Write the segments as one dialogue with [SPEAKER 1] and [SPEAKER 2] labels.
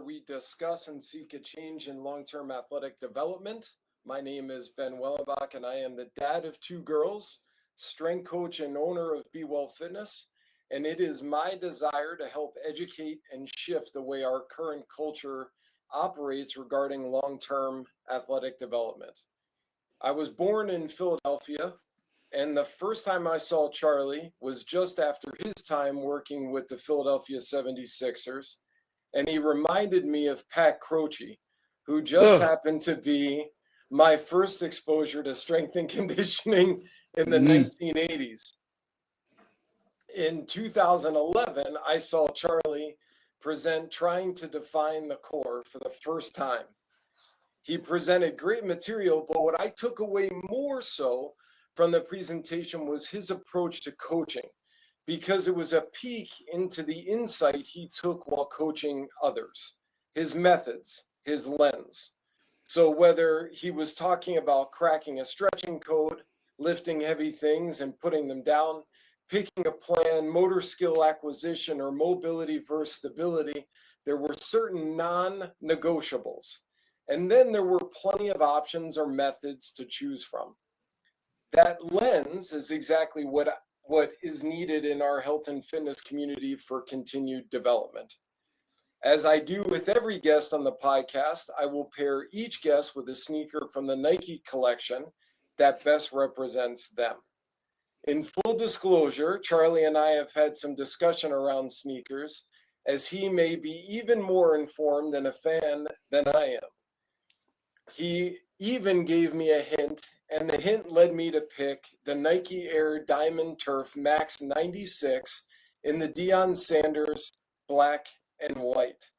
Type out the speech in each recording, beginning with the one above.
[SPEAKER 1] we discuss and seek a change in long-term athletic development. My name is Ben Wellenbach, and I am the dad of two girls, strength coach and owner of Be Well Fitness. And it is my desire to help educate and shift the way our current culture operates regarding long-term athletic development. I was born in Philadelphia, and the first time I saw Charlie was just after his time working with the Philadelphia 76ers. And he reminded me of Pat Croce, who just
[SPEAKER 2] Ugh.
[SPEAKER 1] happened to be my first exposure to strength and conditioning in the
[SPEAKER 2] Mhm.
[SPEAKER 1] 1980s. In 2011, I saw Charlie present Trying to Define the Core for the first time. He presented great material, but what I took away more so from the presentation was his approach to coaching, because it was a peek into the insight he took while coaching others, his methods, his lens. So whether he was talking about cracking a stretching code, lifting heavy things and putting them down, picking a plan, motor skill acquisition, or mobility versus stability, there were certain non-negotiables. And then there were plenty of options or methods to choose from. That lens is exactly what is needed in our health and fitness community for continued development. As I do with every guest on the podcast, I will pair each guest with a sneaker from the Nike collection that best represents them. In full disclosure, Charlie and I have had some discussion around sneakers, as he may be even more informed and a fan than I am. He even gave me a hint, and the hint led me to pick the Nike Air Diamond Turf Max 96 in the Deion Sanders black and white.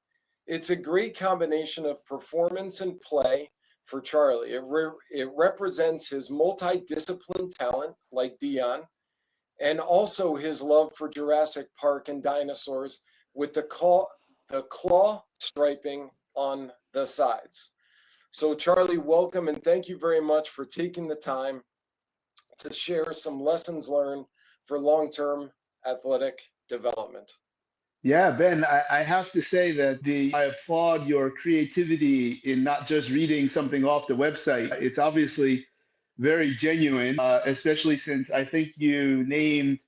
[SPEAKER 1] It's a great combination of performance and play for Charlie. It represents his multi-discipline talent, like Deion, and also his love for Jurassic Park and dinosaurs with the claw striping on the sides. So Charlie, welcome, and thank you very much for taking the time to share some lessons learned for long-term athletic development.
[SPEAKER 2] Yeah, Ben, I have to say that I applaud your creativity in not just reading something off the website. It's obviously very genuine, especially since I think you named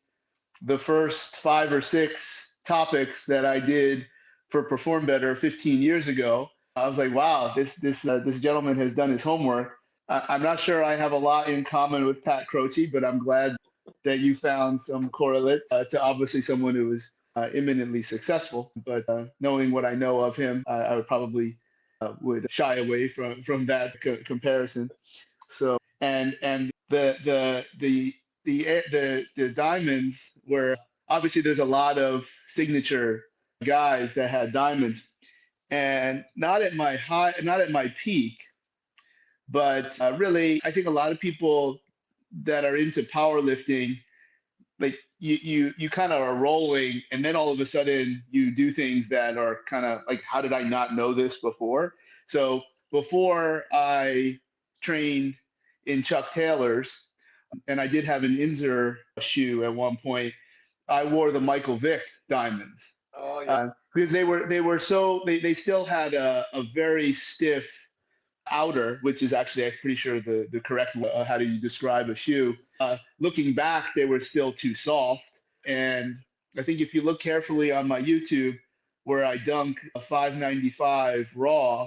[SPEAKER 2] the first 5 or 6 topics that I did for Perform Better 15 years ago. I was like, wow, this gentleman has done his homework. I'm not sure I have a lot in common with Pat Croce, but I'm glad that you found some correlate to obviously someone who was imminently successful. But knowing what I know of him, I would probably would shy away from that comparison. So and the diamonds were obviously there's a lot of signature guys that had diamonds, and not at my peak, but really I think a lot of people that are into powerlifting, like you kind of are rolling, and then all of a sudden you do things that are kind of like, how did I not know this before? So before I trained in Chuck Taylor's, and I did have an Inzer shoe at one point, I wore the Michael Vick diamonds
[SPEAKER 1] Oh yeah.
[SPEAKER 2] because they still had a very stiff outer, which is actually, I'm pretty sure, the correct how do you describe a shoe. Looking back, they were still too soft. And I think if you look carefully on my YouTube, where I dunk a 595 raw,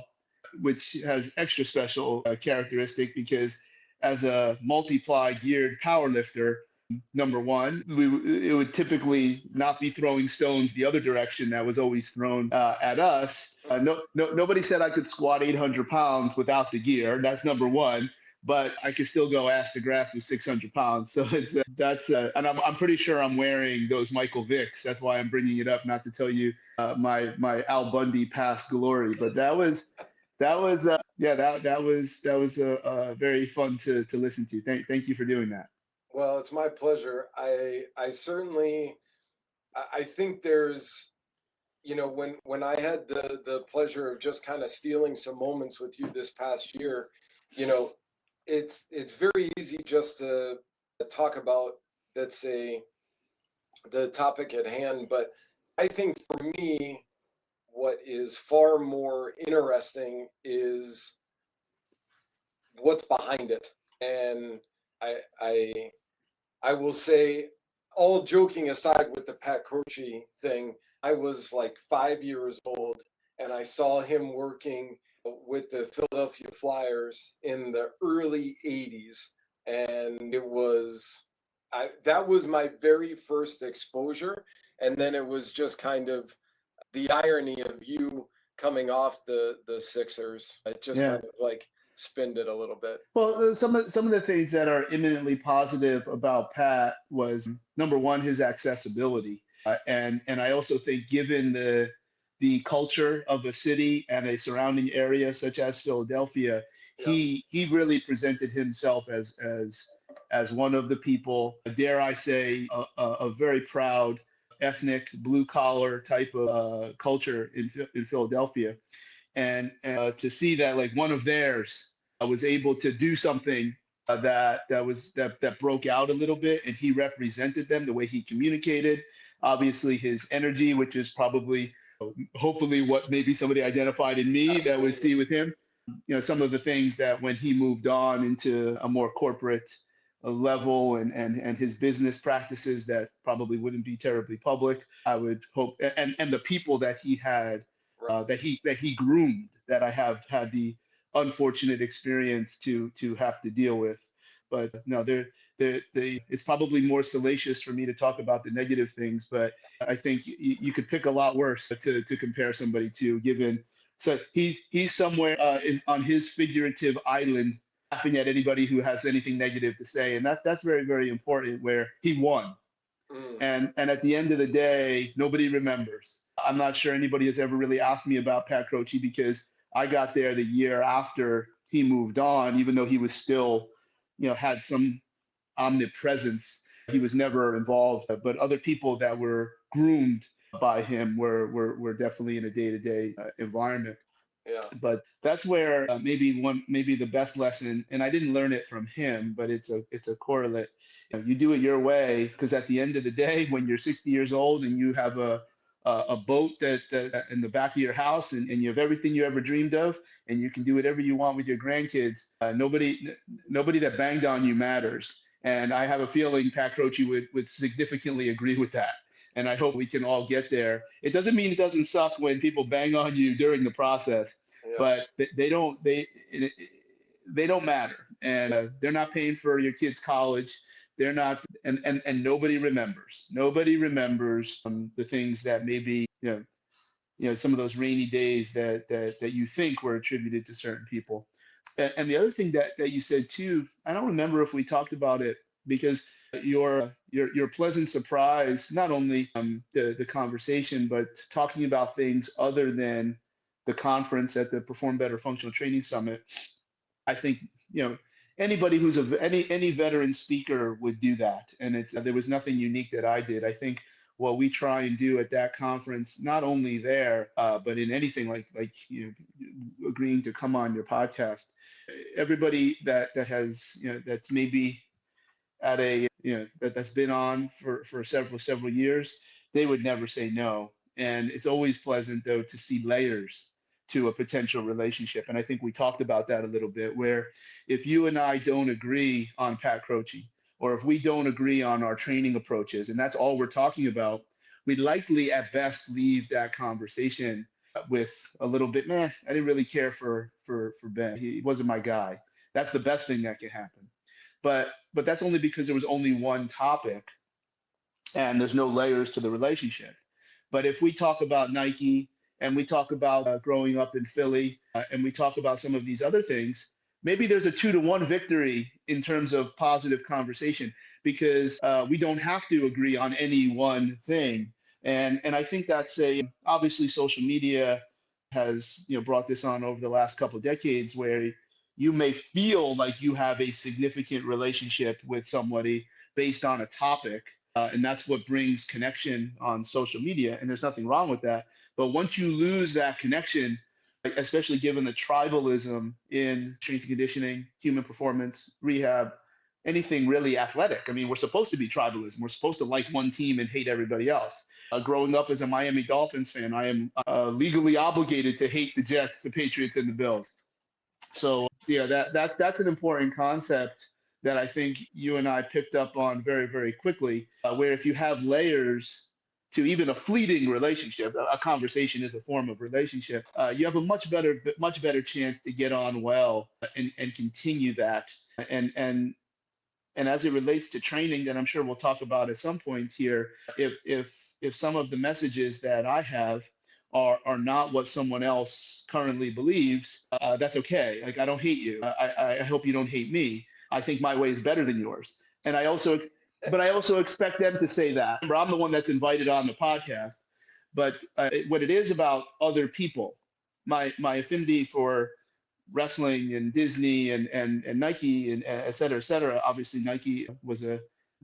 [SPEAKER 2] which has extra special characteristic because as a multiply geared power lifter, number one, it would typically not be throwing stones the other direction that was always thrown at us. Nobody said I could squat 800 pounds without the gear. That's number one. But I could still go ass to grass with 600 pounds. So and I'm pretty sure I'm wearing those Michael Vicks. That's why I'm bringing it up, not to tell you my Al Bundy past glory. But that was very fun to listen to. Thank you for doing that.
[SPEAKER 1] Well, it's my pleasure. I certainly I think there's, when I had the pleasure of just kind of stealing some moments with you this past year, you know it's very easy just to talk about, let's say, the topic at hand. But I think for me, what is far more interesting is what's behind it. And I I I will say, all joking aside with the Pat Croce thing, I was like 5 years old and I saw him working with the Philadelphia Flyers in the early 80s. And it was, that was my very first exposure. And then it was just kind of the irony of you coming off the Sixers. It just
[SPEAKER 2] Yeah.
[SPEAKER 1] kind of like spinned it a little bit.
[SPEAKER 2] Well, some of the things that are eminently positive about Pat was number one, his accessibility, and I also think given the culture of a city and a surrounding area such as Philadelphia,
[SPEAKER 1] Yeah.
[SPEAKER 2] he really presented himself as one of the people, dare I say, a very proud ethnic blue collar type of culture in Philadelphia, and to see that like one of theirs was able to do something that broke out a little bit, and he represented them the way he communicated. Obviously, his energy, which is probably hopefully what maybe somebody identified in me that would
[SPEAKER 1] Absolutely.
[SPEAKER 2] see with him. Some of the things that when he moved on into a more corporate level, and his business practices that probably wouldn't be terribly public, I would hope, and the people that he had,
[SPEAKER 1] Right.
[SPEAKER 2] that he groomed, that I have had the unfortunate experience to have to deal with. But no, it's probably more salacious for me to talk about the negative things, but I think you could pick a lot worse to compare somebody to, given. So he's somewhere on his figurative island, laughing at anybody who has anything negative to say, and that's very, very important. Where he won,
[SPEAKER 1] Mm,
[SPEAKER 2] and at the end of the day, nobody remembers. I'm not sure anybody has ever really asked me about Pat Croce, because I got there the year after he moved on, even though he was still, had some omnipresence. He was never involved, but other people that were groomed by him were definitely in a day-to-day environment.
[SPEAKER 1] yeah.
[SPEAKER 2] But that's where maybe the best lesson, and I didn't learn it from him, but it's a correlate. You do it your way, because at the end of the day, when you're 60 years old and you have a boat that in the back of your house, and you have everything you ever dreamed of, and you can do whatever you want with your grandkids, nobody that banged on you matters. And I have a feeling Pat Croce would significantly agree with that. And I hope we can all get there. It doesn't mean it doesn't suck when people bang on you during the process,
[SPEAKER 1] Yeah.
[SPEAKER 2] but they don't matter, and they're not paying for your kids' college. They're not, and nobody remembers the things that maybe, some of those rainy days that you think were attributed to certain people. And the other thing that you said too, I don't remember if we talked about it, because your pleasant surprise, not only the conversation, but talking about things other than the conference at the Perform Better Functional Training Summit. I think, anybody who's any veteran speaker would do that, and there was nothing unique that I did. I think what we try and do at that conference, not only there, but in anything like agreeing to come on your podcast, everybody that has, that's maybe at a, that's been on for several years, they would never say no. And it's always pleasant though to see layers to a potential relationship. And I think we talked about that a little bit, where if you and I don't agree on Pat Croce, or if we don't agree on our training approaches, and that's all we're talking about, we'd likely at best leave that conversation with a little bit, man, I didn't really care for Ben. He wasn't my guy. That's the best thing that can happen. But that's only because there was only one topic, and there's no layers to the relationship. But if we talk about Nike, and we talk about growing up in Philly, and we talk about some of these other things, maybe there's a 2-to-1 victory in terms of positive conversation, because we don't have to agree on any one thing. And I think that's obviously social media has brought this on over the last couple of decades, where you may feel like you have a significant relationship with somebody based on a topic, and that's what brings connection on social media, and there's nothing wrong with that. But once you lose that connection, like, especially given the tribalism in strength and conditioning, human performance, rehab, anything really athletic. I mean, we're supposed to be tribalism. We're supposed to like one team and hate everybody else. Growing up as a Miami Dolphins fan, I am legally obligated to hate the Jets, the Patriots, and the Bills. So yeah, that's an important concept that I think you and I picked up on very, very quickly. Where if you have layers to even a fleeting relationship, a conversation is a form of relationship. You have a much better chance to get on well and continue that. And and and as it relates to training, that I'm sure we'll talk about at some point here, if some of the messages that I have are not what someone else currently believes, that's okay. Like, I don't hate you. I hope you don't hate me. I think my way is better than yours. And but I also expect them to say that. Remember, I'm the one that's invited on the podcast. But what it is about other people, my affinity for wrestling and Disney and Nike and et cetera, et cetera. Obviously, Nike was an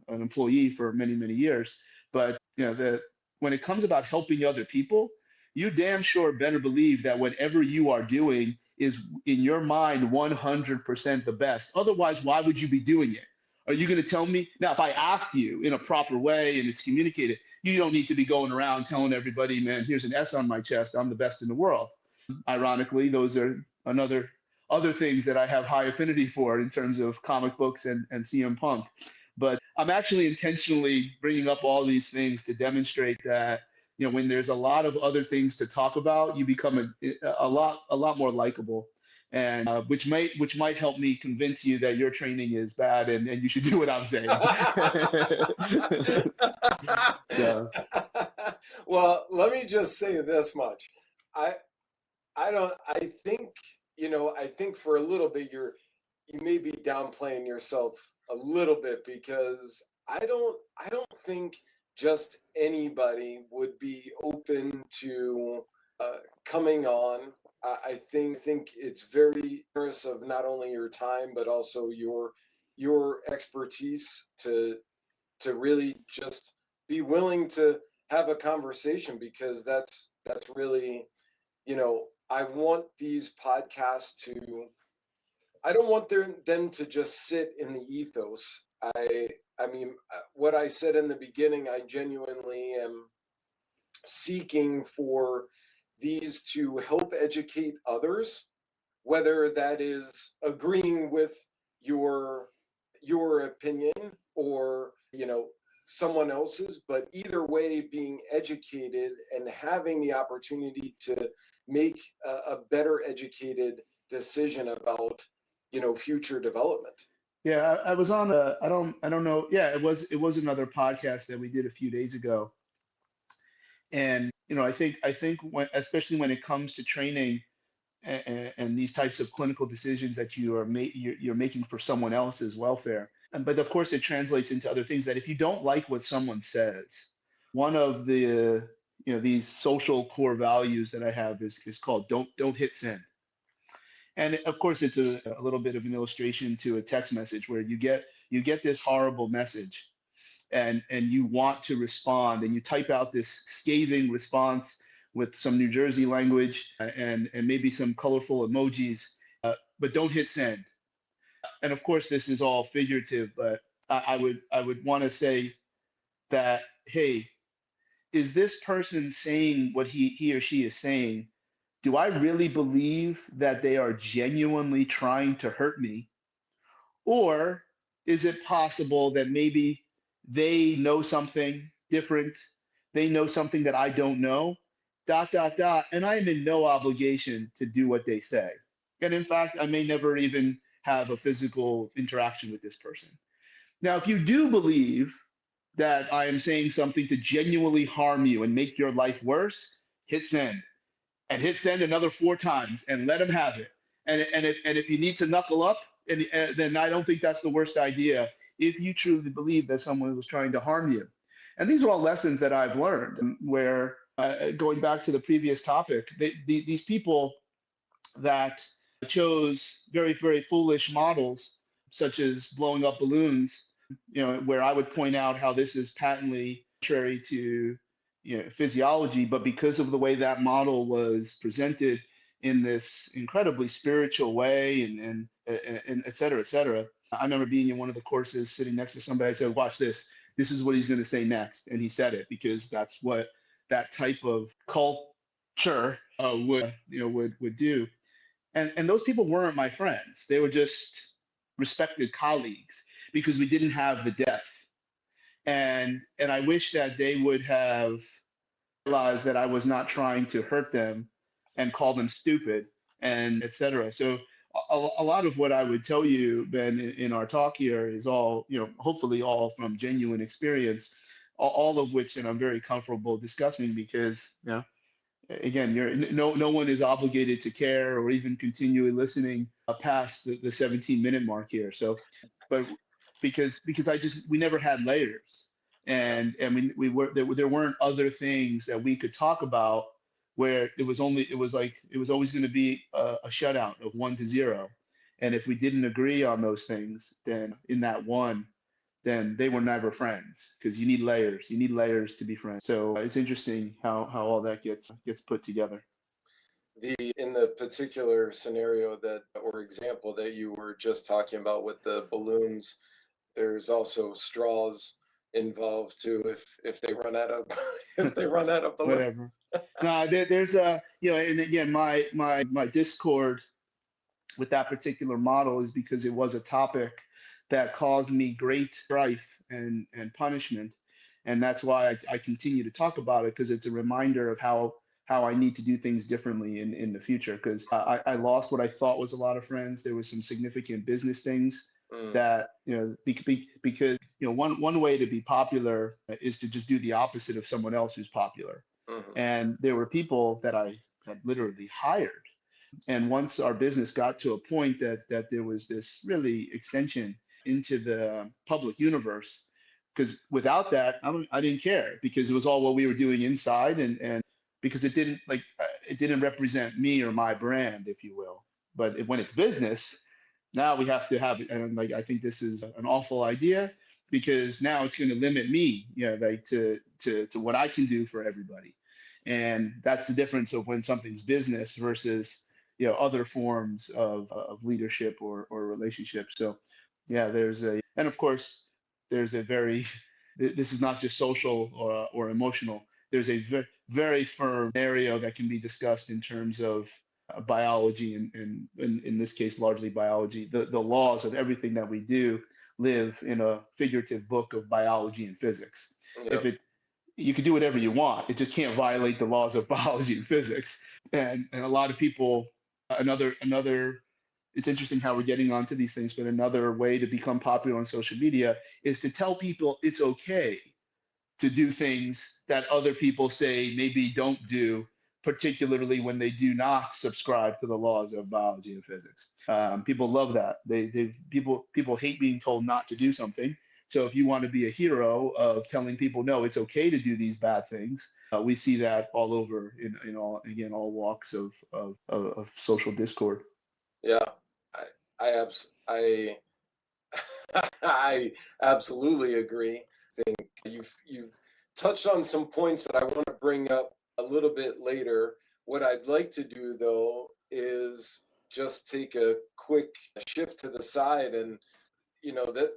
[SPEAKER 2] employee for many, many years. But when it comes about helping other people, you damn sure better believe that whatever you are doing is in your mind 100% the best. Otherwise, why would you be doing it? Are you going to tell me? Now, if I ask you in a proper way and it's communicated, you don't need to be going around telling everybody, man, here's an S on my chest. I'm the best in the world. Ironically, those are other things that I have high affinity for in terms of comic books and CM Punk. But I'm actually intentionally bringing up all these things to demonstrate that when there's a lot of other things to talk about, you become a lot more likable, and which might help me convince you that your training is bad and you should do what I'm saying. So.
[SPEAKER 1] Well, let me just say this much. I I think, I think for a little bit you may be downplaying yourself a little bit, because I don't think just anybody would be open to coming on. I think it's very generous of not only your time but also your expertise to really just be willing to have a conversation, because that's really, I want these podcasts to, I don't want them to just sit in the ethos. I mean, what I said in the beginning, I genuinely am seeking for these to help educate others, whether that is agreeing with your your opinion or, someone else's, but either way, being educated and having the opportunity to make a better educated decision about, future development.
[SPEAKER 2] Yeah, I was on I don't know. Yeah, it was another podcast that we did a few days ago. And I think especially when it comes to training and these types of clinical decisions that you're making for someone else's welfare. But of course it translates into other things, that if you don't like what someone says, one of the these social core values that I have is called don't hit send. And of course, it's a little bit of an illustration to a text message where you get this horrible message, and you want to respond, and you type out this scathing response with some New Jersey language and maybe some colorful emojis, but don't hit send. And of course, this is all figurative, but I would want to say that, hey, is this person saying what he or she is saying? Do I really believe that they are genuinely trying to hurt me? Or is it possible that maybe they know something different? They know something that I don't know, dot, dot, dot. And I am in no obligation to do what they say. And in fact, I may never even have a physical interaction with this person. Now, if you do believe that I am saying something to genuinely harm you and make your life worse, hit send, and hit send another 4 times and let them have it. And if you need to knuckle up, then I don't think that's the worst idea if you truly believe that someone was trying to harm you. And these are all lessons that I've learned, where going back to the previous topic, these people that chose very, very foolish models, such as blowing up balloons, where I would point out how this is patently contrary to physiology, but because of the way that model was presented in this incredibly spiritual way, and et cetera, et cetera. I remember being in one of the courses, sitting next to somebody. I said, "Watch this. This is what he's going to say next," and he said it because that's what that type of culture would do. And those people weren't my friends. They were just respected colleagues because we didn't have the depth. And I wish that they would have realized that I was not trying to hurt them and call them stupid and etc. So a lot of what I would tell you, Ben, in our talk here is all, hopefully all from genuine experience, all of which, and I'm very comfortable discussing because, again, no one is obligated to care or even continually listening past the 17-minute mark here. So, but because we never had layers, and we were there weren't other things that we could talk about where it was always going to be a shutout of 1-0, and if we didn't agree on those things, then in that one, then they were never friends because you need layers. You need layers to be friends. So it's interesting how all that gets put together.
[SPEAKER 1] In the particular scenario that or example that you were just talking about with the balloons, there's also straws involved too if they run out of if they run out of balloons.
[SPEAKER 2] Whatever. No, there's a and again, my discord with that particular model is because it was a topic that caused me great strife and punishment. And that's why I continue to talk about it because it's a reminder of how I need to do things differently in the future. Because I lost what I thought was a lot of friends. There was some significant business things that, because, one way to be popular is to just do the opposite of someone else who's popular.
[SPEAKER 1] Mhm.
[SPEAKER 2] And there were people that I had literally hired, and once our business got to a point that there was this really extension into the public universe, because without that, I didn't care because it was all what we were doing inside, and because it didn't represent me or my brand, if you will. But when it's business, now we have to have it, and like I think this is an awful idea because now it's going to limit me, like to what I can do for everybody, and that's the difference of when something's business versus other forms of leadership or relationships. So yeah, and of course there's a very this is not just social or emotional. There's a very firm area that can be discussed in terms of biology and in this case largely biology. The laws of everything that we do live in a figurative book of biology and physics.
[SPEAKER 1] Yep.
[SPEAKER 2] If it You can do whatever you want, it just can't violate the laws of biology and physics. And a lot of people, another it's interesting how we're getting onto these things, but another way to become popular on social media is to tell people it's okay to do things that other people say maybe don't do, particularly when they do not subscribe to the laws of biology and physics. People love that. People hate being told not to do something. So if you want to be a hero of telling people no, it's okay to do these bad things, we see that all over in all walks of social discord.
[SPEAKER 1] Yeah. I I absolutely agree. I think you've touched on some points that I want to bring up a little bit later. What I'd like to do though is just take a quick shift to the side and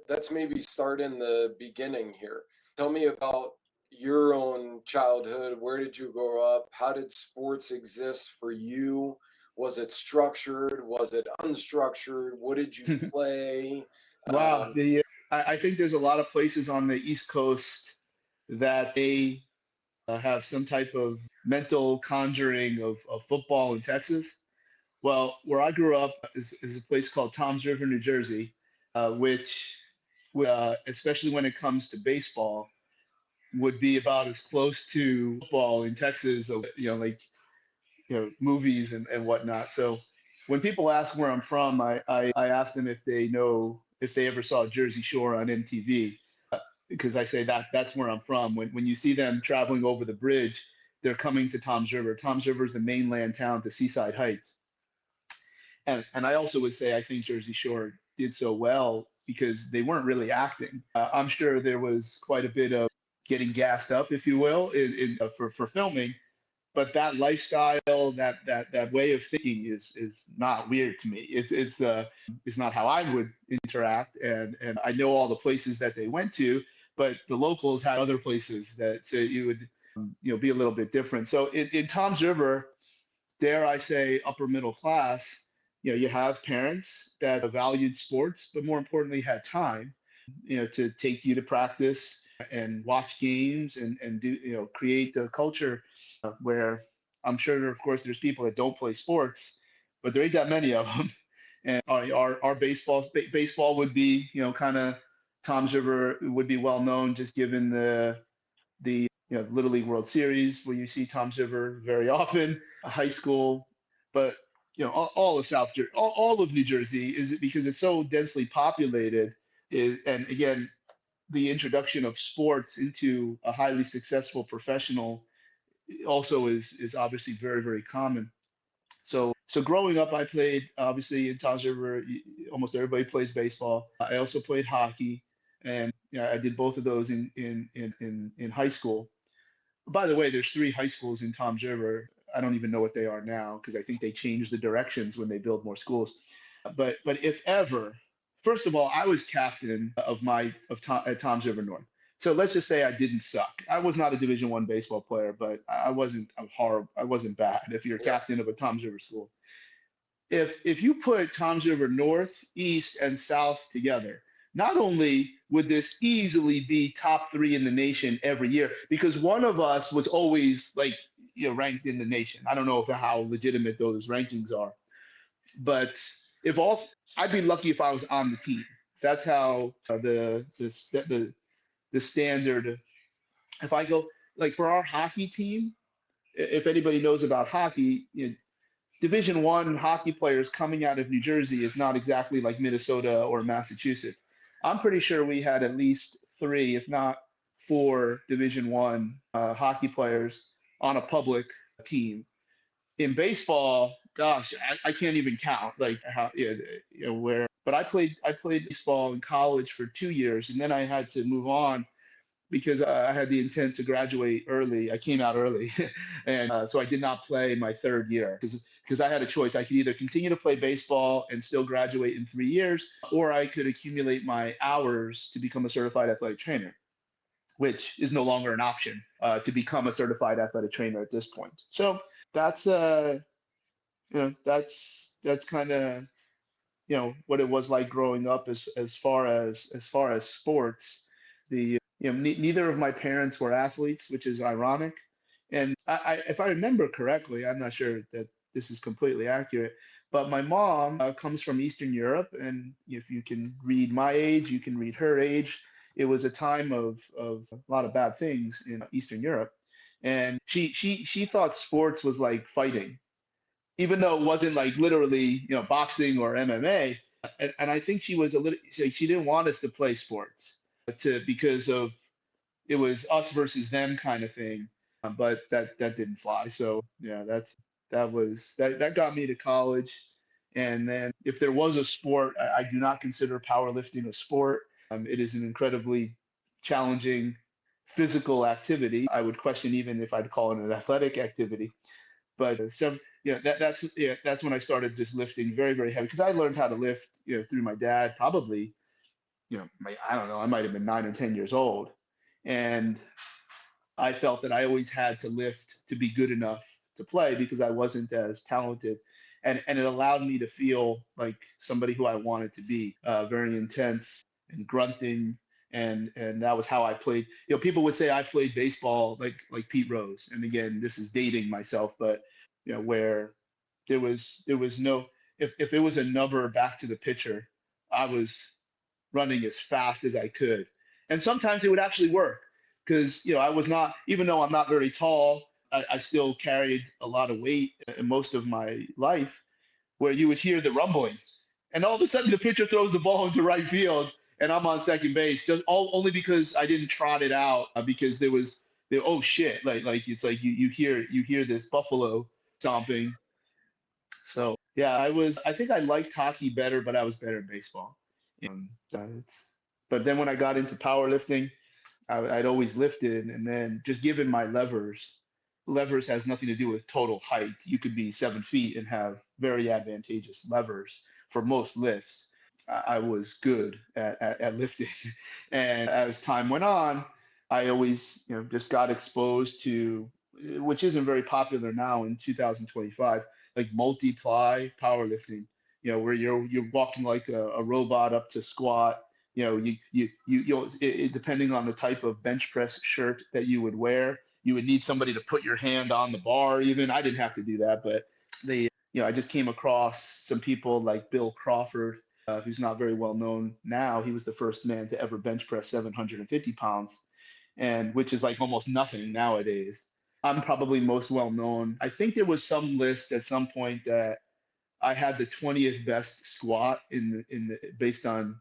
[SPEAKER 1] that's maybe start in the beginning here. Tell me about your own childhood. Where did you grow up? How did sports exist for you? Was it structured? Was it unstructured? What did you play?
[SPEAKER 2] Wow, I think there's a lot of places on the East Coast that they have some type of mental conjuring of football in Texas. Well, where I grew up is a place called Toms River, New Jersey, which, especially when it comes to baseball, would be about as close to football in Texas, like movies and whatnot. So when people ask where I'm from, I ask them if they know if they ever saw Jersey Shore on MTV, because I say that's where I'm from. When you see them traveling over the bridge, they're coming to Toms River. Toms River is the mainland town to Seaside Heights. And I also would say I think Jersey Shore did so well because they weren't really acting. I'm sure there was quite a bit of getting gassed up, if you will, for filming, but that lifestyle, that way of thinking is not weird to me. It's not how I would interact, and I know all the places that they went to, but the locals had other places that so you would be a little bit different. So in Tom's River, dare I say, upper middle class, you have parents that valued sports, but more importantly, had time, to take you to practice and watch games and do, create a culture where I'm sure, of course, there's people that don't play sports, but there ain't that many of them. And our baseball would be, kind of Tom's River would be well known just given the Little League World Series where you see Tom's River very often, high school, but all of all of New Jersey is because it's so densely populated. And again, the introduction of sports into a highly successful professional also is obviously very very common. So growing up, I played obviously in Tom's River. Almost everybody plays baseball. I also played hockey, and I did both of those in high school. By the way, there's three high schools in Tom's River. I don't even know what they are now because I think they changed the directions when they build more schools. But if ever, first of all, I was captain at Tom's River North. So let's just say I didn't suck. I was not a Division I baseball player, but I wasn't a horrible. I wasn't bad. If you're a
[SPEAKER 1] Yeah.
[SPEAKER 2] captain of a Tom's River school, if you put Tom's River North, East, and South together, not only would this easily be top three in the nation every year, because one of us was always like ranked in the nation. I don't know how legitimate those rankings are, but if all I'd be lucky if I was on the team. That's how the standard. If I go like for our hockey team, if anybody knows about hockey, Division I hockey players coming out of New Jersey is not exactly like Minnesota or Massachusetts. I'm pretty sure we had at least three, if not four, Division I hockey players on a public team. In baseball, gosh, I can't even count like how where. But I played baseball in college for 2 years, and then I had to move on because I had the intent to graduate early. I came out early, and so I did not play my third year because I had a choice. I could either continue to play baseball and still graduate in 3 years, or I could accumulate my hours to become a certified athletic trainer, which is no longer an option to become a certified athletic trainer at this point. So that's that's kind of what it was like growing up as far as sports. The neither of my parents were athletes, which is ironic. And if I remember correctly, I'm not sure that this is completely accurate, but my mom comes from Eastern Europe, and if you can read my age, you can read her age. It was a time of a lot of bad things in Eastern Europe, and she thought sports was like fighting, even though it wasn't like literally, boxing or MMA. And I think she was a little, she didn't want us to play sports because of it was us versus them kind of thing. But that didn't fly. So yeah, that got me to college. And then if there was a sport, I do not consider powerlifting a sport. It is an incredibly challenging physical activity. I would question even if I'd call it an athletic activity. But that's when I started just lifting very very heavy because I learned how to lift through my dad probably I don't know, I might have been 9 or 10 years old, and I felt that I always had to lift to be good enough to play because I wasn't as talented, and it allowed me to feel like somebody who I wanted to be, very intense and grunting. And that was how I played. People would say I played baseball like Pete Rose. And again, this is dating myself, but where there was no if it was a number back to the pitcher, I was running as fast as I could. And sometimes it would actually work because, I was not, even though I'm not very tall, I still carried a lot of weight in most of my life where you would hear the rumbling. And all of a sudden the pitcher throws the ball into right field and I'm on second base just only because I didn't trot it out because oh shit, like it's like you hear this buffalo stomping. So yeah, I think I liked hockey better, but I was better in baseball. But then when I got into powerlifting, I'd always lifted, and then just given my levers, levers has nothing to do with total height. You could be 7 feet and have very advantageous levers for most lifts. I was good at lifting. And as time went on, I always, just got exposed to, which isn't very popular now in 2025, like multiply powerlifting, where you're walking like a robot up to squat. Depending on the type of bench press shirt that you would wear, you would need somebody to put your hand on the bar. Even I didn't have to do that, but I just came across some people like Bill Crawford, who's not very well known now. He was the first man to ever bench press 750 pounds, and which is like almost nothing nowadays. I'm probably most well known. I think there was some list at some point that I had the 20th best squat in the based on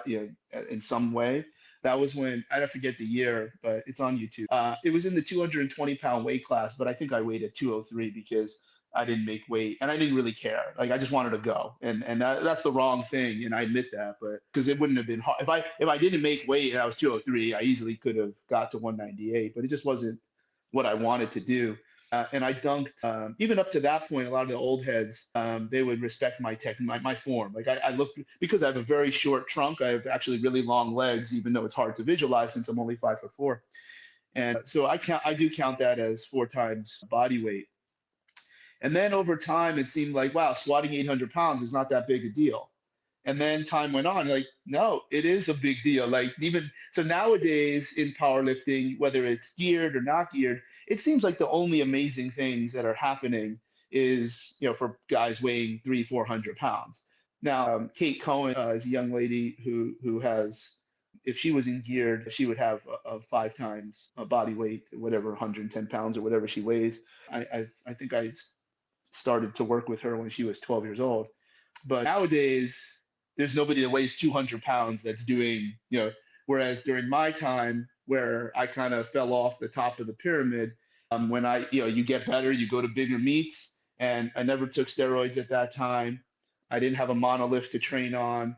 [SPEAKER 2] in some way. That was when I don't forget the year, but it's on YouTube. It was in the 220-pound weight class, but I think I weighed at 203 because I didn't make weight and I didn't really care. Like I just wanted to go, and that's the wrong thing, and I admit that. But because it wouldn't have been hard if I didn't make weight and I was 203, I easily could have got to 198, but it just wasn't what I wanted to do. And I dunked, even up to that point, a lot of the old heads, they would respect my form. Like I look, because I have a very short trunk, I have actually really long legs, even though it's hard to visualize since I'm only 5'4". And so I do count that as 4 times body weight. And then over time, it seemed like, wow, squatting 800 pounds is not that big a deal. And then time went on, like, no, it is a big deal. Like even so nowadays in powerlifting, whether it's geared or not geared, it seems like the only amazing things that are happening is, for guys weighing 300-400 pounds. Now, Kate Cohen is a young lady who has, if she was in geared, she would have a 5 times body weight, whatever, 110 pounds or whatever she weighs. I think I started to work with her when she was 12 years old. But nowadays, there's nobody that weighs 200 pounds that's doing, whereas during my time where I kind of fell off the top of the pyramid, when you get better, you go to bigger meets, and I never took steroids at that time. I didn't have a monolith to train on.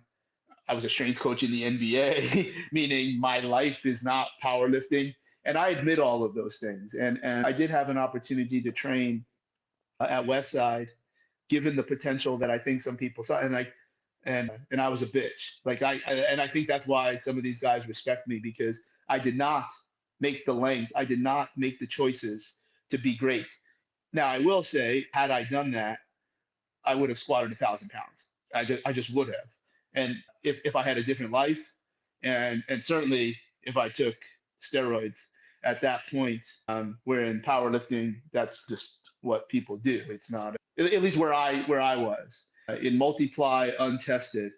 [SPEAKER 2] I was a strength coach in the NBA, meaning my life is not powerlifting. And I admit all of those things. And I did have an opportunity to train at Westside, given the potential that I think some people saw, and I was a bitch. And I think that's why some of these guys respect me, because I did not make the length, I did not make the choices to be great. Now I will say, had I done that, I would have squatted 1,000 pounds. I just would have. And if I had a different life, and certainly if I took steroids at that point, where in powerlifting, that's just what people do. It's not, at least where I was, in multiply untested.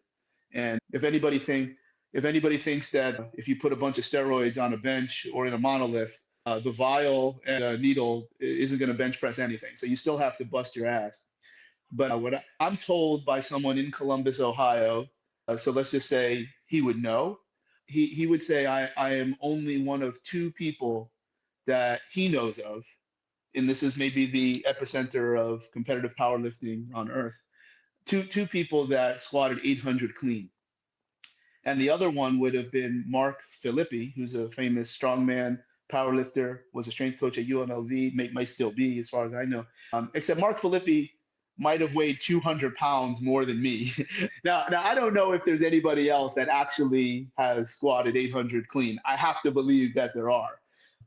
[SPEAKER 2] And if anybody thinks that if you put a bunch of steroids on a bench or in a monolift, the vial and a needle isn't going to bench press anything. So you still have to bust your ass. But I'm told by someone in Columbus, Ohio, so let's just say he would know. He would say I am only one of 2 people that he knows of, and this is maybe the epicenter of competitive powerlifting on earth. Two people that squatted 800 clean. And the other one would have been Mark Filippi, who's a famous strongman powerlifter, was a strength coach at UNLV, might still be, as far as I know. Except Mark Filippi might have weighed 200 pounds more than me. Now, I don't know if there's anybody else that actually has squatted 800 clean. I have to believe that there are,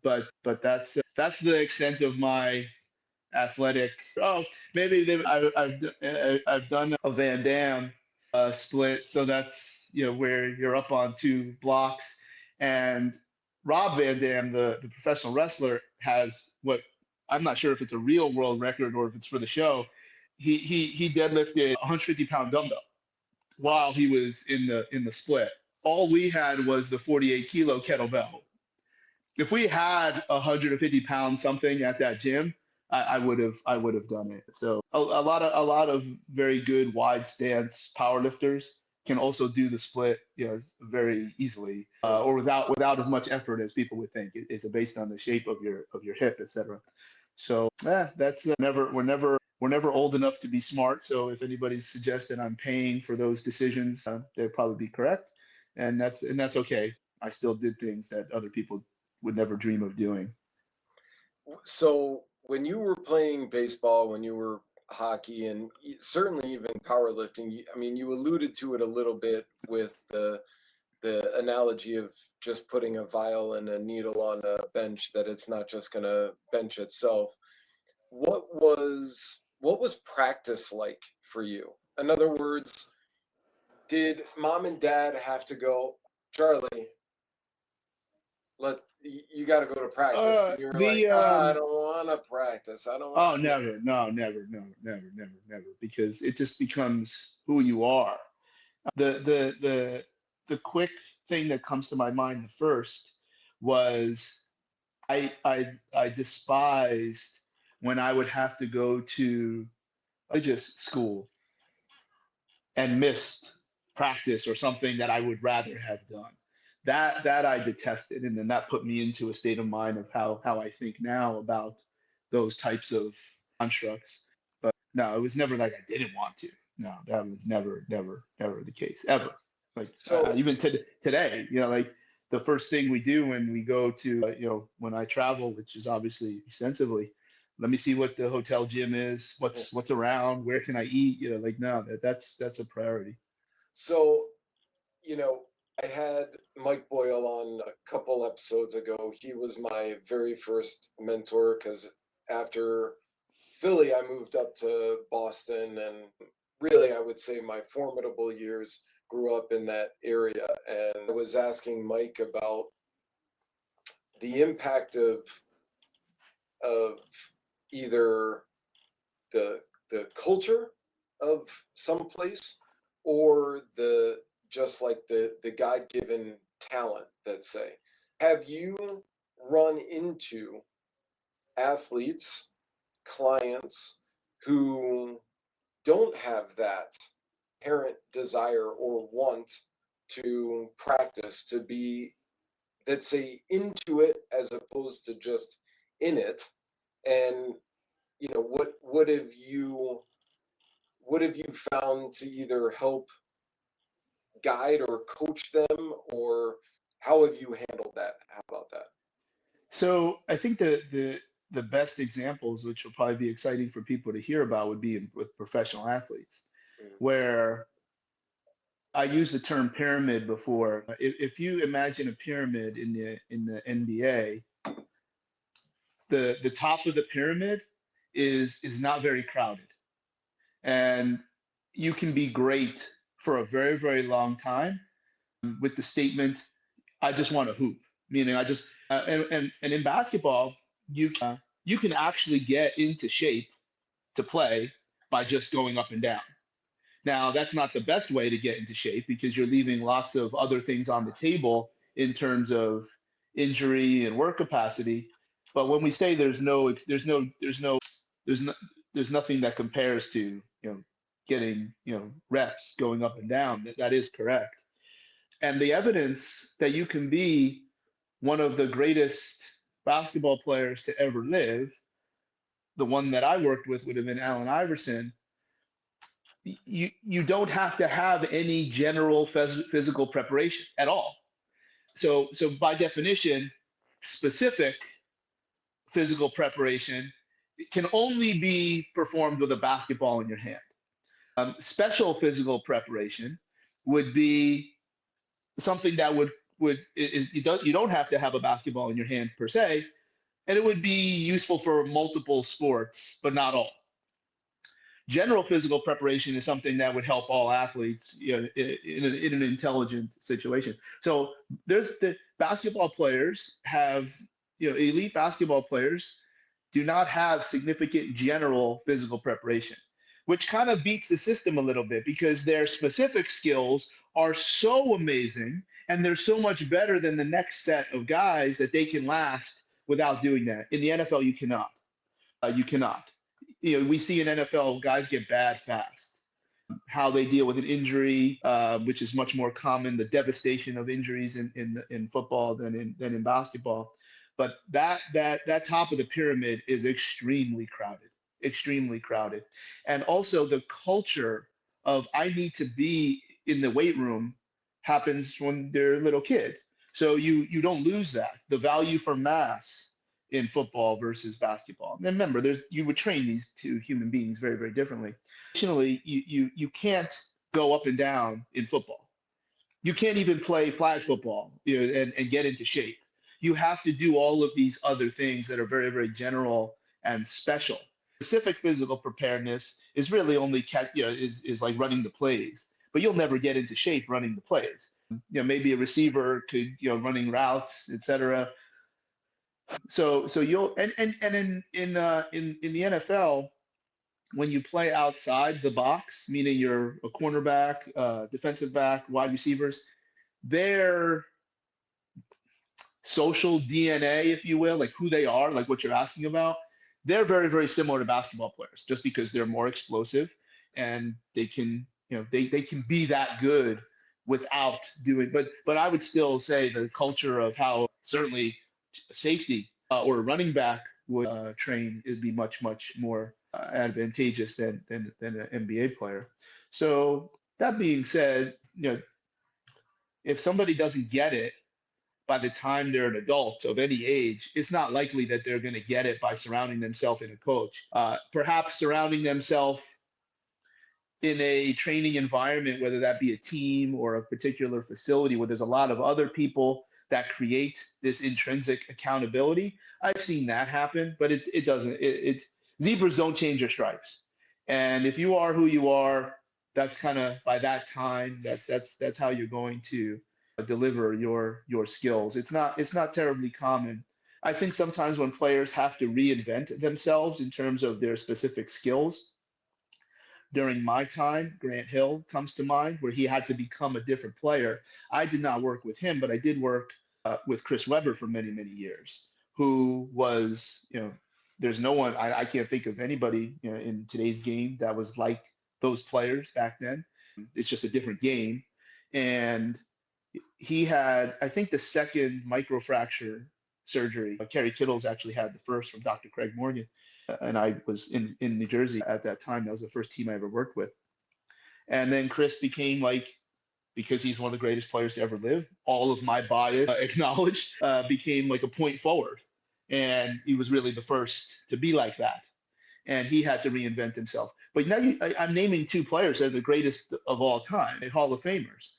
[SPEAKER 2] but that's the extent of my athletic. Oh, maybe I've done a Van Dam split, so that's where you're up on 2 blocks, and Rob Van Dam, the professional wrestler, has what, I'm not sure if it's a real world record or if it's for the show. He deadlifted 150-pound dumbbell while he was in the split. All we had was the 48-kilo kettlebell. If we had 150-pound something at that gym, I would have done it. So a lot of very good wide stance powerlifters can also do the split, very easily, or without as much effort as people would think. It's based on the shape of your hip, etc. So that's we're never old enough to be smart. So if anybody suggests that I'm paying for those decisions, they'd probably be correct, and that's okay. I still did things that other people would never dream of doing.
[SPEAKER 1] So when you were playing baseball, when you were hockey, and certainly even powerlifting, I mean, you alluded to it a little bit with the analogy of just putting a vial and a needle on a bench, that it's not just going to bench itself. What was practice like for you? In other words, did mom and dad have to go, Charlie, you got to go to practice? And you're like,
[SPEAKER 2] The
[SPEAKER 1] I don't want to practice. I don't want.
[SPEAKER 2] Oh, never, no, never, no, never, never, never, because it just becomes who you are. The quick thing that comes to my mind the first was I despised when I would have to go to religious school and missed practice or something that I would rather have done. That I detested, and then that put me into a state of mind of how I think now about those types of constructs. But no, it was never like I didn't want to. No, that was never, never, never the case ever. Like
[SPEAKER 1] So
[SPEAKER 2] even today, like the first thing we do when we go to, when I travel, which is obviously extensively, let me see what the hotel gym is, what's around, where can I eat, like no, that's a priority.
[SPEAKER 1] so you know, I had Mike Boyle on a couple episodes ago. He was my very first mentor because after Philly, I moved up to Boston, and really, I would say my formidable years grew up in that area. And I was asking Mike about the impact of either the the culture of some place, or the just like the God-given talent, let's say. Have you run into athletes, clients who don't have that parent desire or want to practice, to be, let's say, into it as opposed to just in it? And what have you found to either help guide or coach them, or how have you handled that? How about that?
[SPEAKER 2] So I think the best examples, which will probably be exciting for people to hear about, would be with professional athletes,
[SPEAKER 1] Mm.
[SPEAKER 2] where I used the term pyramid before. If you imagine a pyramid in the NBA, the top of the pyramid is not very crowded, and you can be great for a very, very long time with the statement, "I just want to hoop," meaning I just and in basketball, you can actually get into shape to play by just going up and down. Now, that's not the best way to get into shape because you're leaving lots of other things on the table in terms of injury and work capacity. But when we say there's no, there's nothing that compares to, getting, reps going up and down, that is correct. And the evidence that you can be one of the greatest basketball players to ever live, the one that I worked with would have been Allen Iverson. You don't have to have any general physical preparation at all. So by definition, specific physical preparation can only be performed with a basketball in your hand. Special physical preparation would be something that you don't have to have a basketball in your hand per se, and it would be useful for multiple sports, but not all. General physical preparation is something that would help all athletes, in an intelligent situation. So there's the basketball players have, elite basketball players do not have significant general physical preparation, which kind of beats the system a little bit because their specific skills are so amazing and they're so much better than the next set of guys that they can last without doing that. In the NFL, you cannot. You cannot. We see in NFL guys get bad fast. How they deal with an injury, which is much more common, the devastation of injuries in football than in basketball. But that top of the pyramid is extremely crowded. And also the culture of I need to be in the weight room happens when they're a little kid. So you don't lose that. The value for mass in football versus basketball. And remember, you would train these two human beings very, very differently. Additionally, you can't go up and down in football. You can't even play flag football, and get into shape. You have to do all of these other things that are very, very general and special. Specific physical preparedness is really only is like running the plays, but you'll never get into shape running the plays. Maybe a receiver could, running routes, etc. So you'll and in the NFL, when you play outside the box, meaning you're a cornerback, defensive back, wide receivers, their social DNA, if you will, like who they are, like what you're asking about, they're very, very similar to basketball players, just because they're more explosive and they can, they can be that good without doing. But I would still say the culture of how certainly safety or a running back would train is be much, much more advantageous than an NBA player. So that being said, if somebody doesn't get it by the time they're an adult of any age, it's not likely that they're going to get it by surrounding themselves in a coach. Perhaps surrounding themselves in a training environment, whether that be a team or a particular facility where there's a lot of other people that create this intrinsic accountability. I've seen that happen, but it doesn't. It's zebras don't change their stripes, and if you are who you are, that's kind of by that time that's how you're going to deliver your skills. It's not terribly common. I think sometimes when players have to reinvent themselves in terms of their specific skills, during my time, Grant Hill comes to mind, where he had to become a different player. I did not work with him, but I did work with Chris Webber for many, many years, who was, there's no one, I can't think of anybody, in today's game that was like those players back then. It's just a different game. And he had, I think, the second microfracture surgery. Kerry Kittles actually had the first from Dr. Craig Morgan. And I was in New Jersey at that time. That was the first team I ever worked with. And then Chris became like, because he's one of the greatest players to ever live, all of my bias acknowledged, became like a point forward. And he was really the first to be like that. And he had to reinvent himself. But now I'm naming two players that are the greatest of all time, Hall of Famers.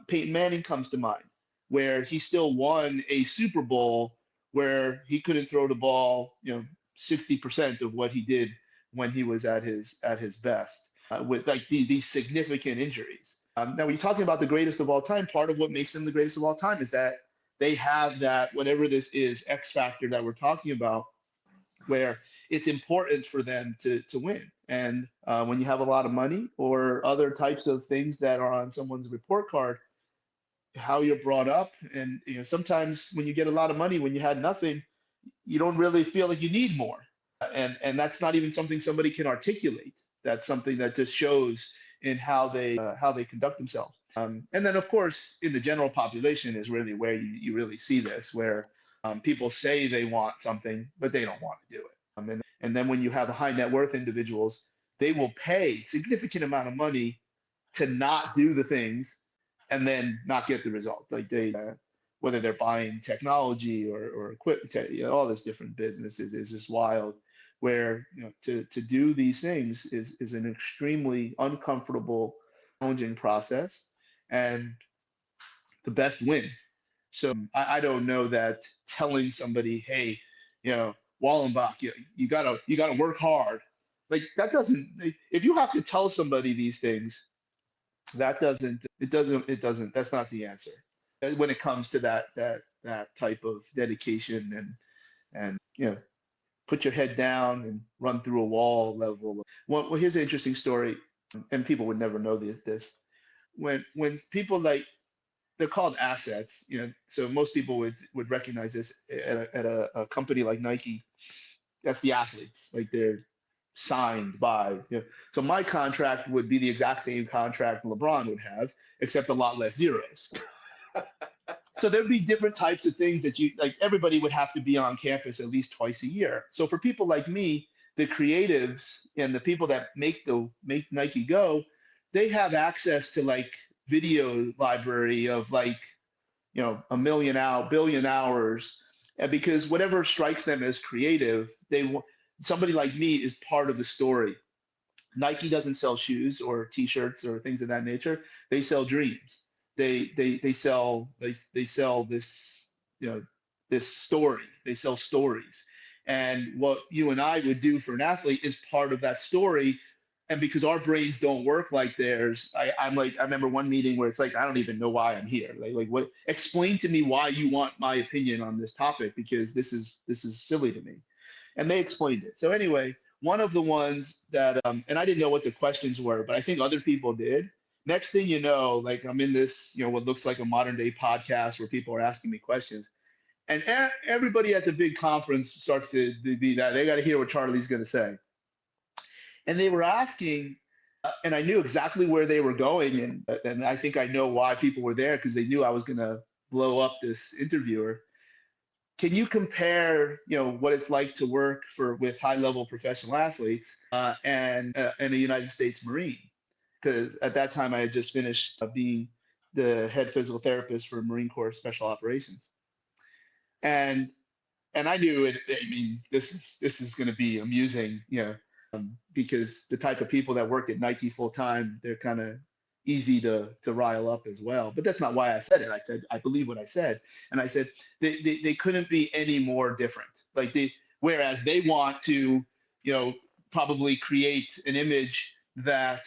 [SPEAKER 2] Peyton Manning comes to mind, where he still won a Super Bowl where he couldn't throw the ball, 60% of what he did when he was at his best, with like these significant injuries. Now, when you're talking about the greatest of all time, part of what makes them the greatest of all time is that they have that, whatever this is, X factor that we're talking about, where it's important for them to win. And when you have a lot of money or other types of things that are on someone's report card, how you're brought up, and sometimes when you get a lot of money, when you had nothing, you don't really feel like you need more. And that's not even something somebody can articulate. That's something that just shows in how they conduct themselves. And then, of course, in the general population is really where you really see this, where people say they want something, but they don't want to do it. And then when you have high net worth individuals, they will pay significant amount of money to not do the things and then not get the result. Like whether they're buying technology or equipment, all this different businesses is just wild. Where to do these things is an extremely uncomfortable, challenging process, and the best win. So I don't know that telling somebody, hey, Wallenbach, you gotta work hard, like that doesn't. If you have to tell somebody these things, that doesn't. That's not the answer when it comes to that type of dedication and put your head down and run through a wall level. Well, here's an interesting story, and people would never know this. When people like, they're called assets, so most people would recognize this at a company like Nike. That's the athletes, like they're signed by. So my contract would be the exact same contract LeBron would have, except a lot less zeros. So there'd be different types of things that everybody would have to be on campus at least twice a year. So for people like me, the creatives and the people that make Nike go, they have access to like video library of like, billion hours. because whatever strikes them as creative, somebody like me is part of the story. Nike doesn't sell shoes or T-shirts or things of that nature. They sell dreams. They sell this, you know, this story. They sell stories. And what you and I would do for an athlete is part of that story. And because our brains don't work like theirs, I'm like, I remember one meeting where it's like, I don't even know why I'm here. Like what? Explain to me why you want my opinion on this topic, because this is silly to me. And they explained it. So anyway, one of the ones that and I didn't know what the questions were, but I think other people did. Next thing you know, like I'm in this, what looks like a modern day podcast where people are asking me questions, and everybody at the big conference starts to be that they got to hear what Charlie's going to say, and they were asking, and I knew exactly where they were going, and I think I know why people were there, because they knew I was going to blow up this interviewer. Can you compare, what it's like to work with high level professional athletes and a United States Marine? Because at that time I had just finished being the head physical therapist for Marine Corps Special Operations, and I knew it. I mean, this is going to be amusing, because the type of people that work at Nike full time, they're kind of easy to rile up as well. But that's not why I said it. I said I believe what I said, and I said they couldn't be any more different. Like whereas they want to, probably create an image that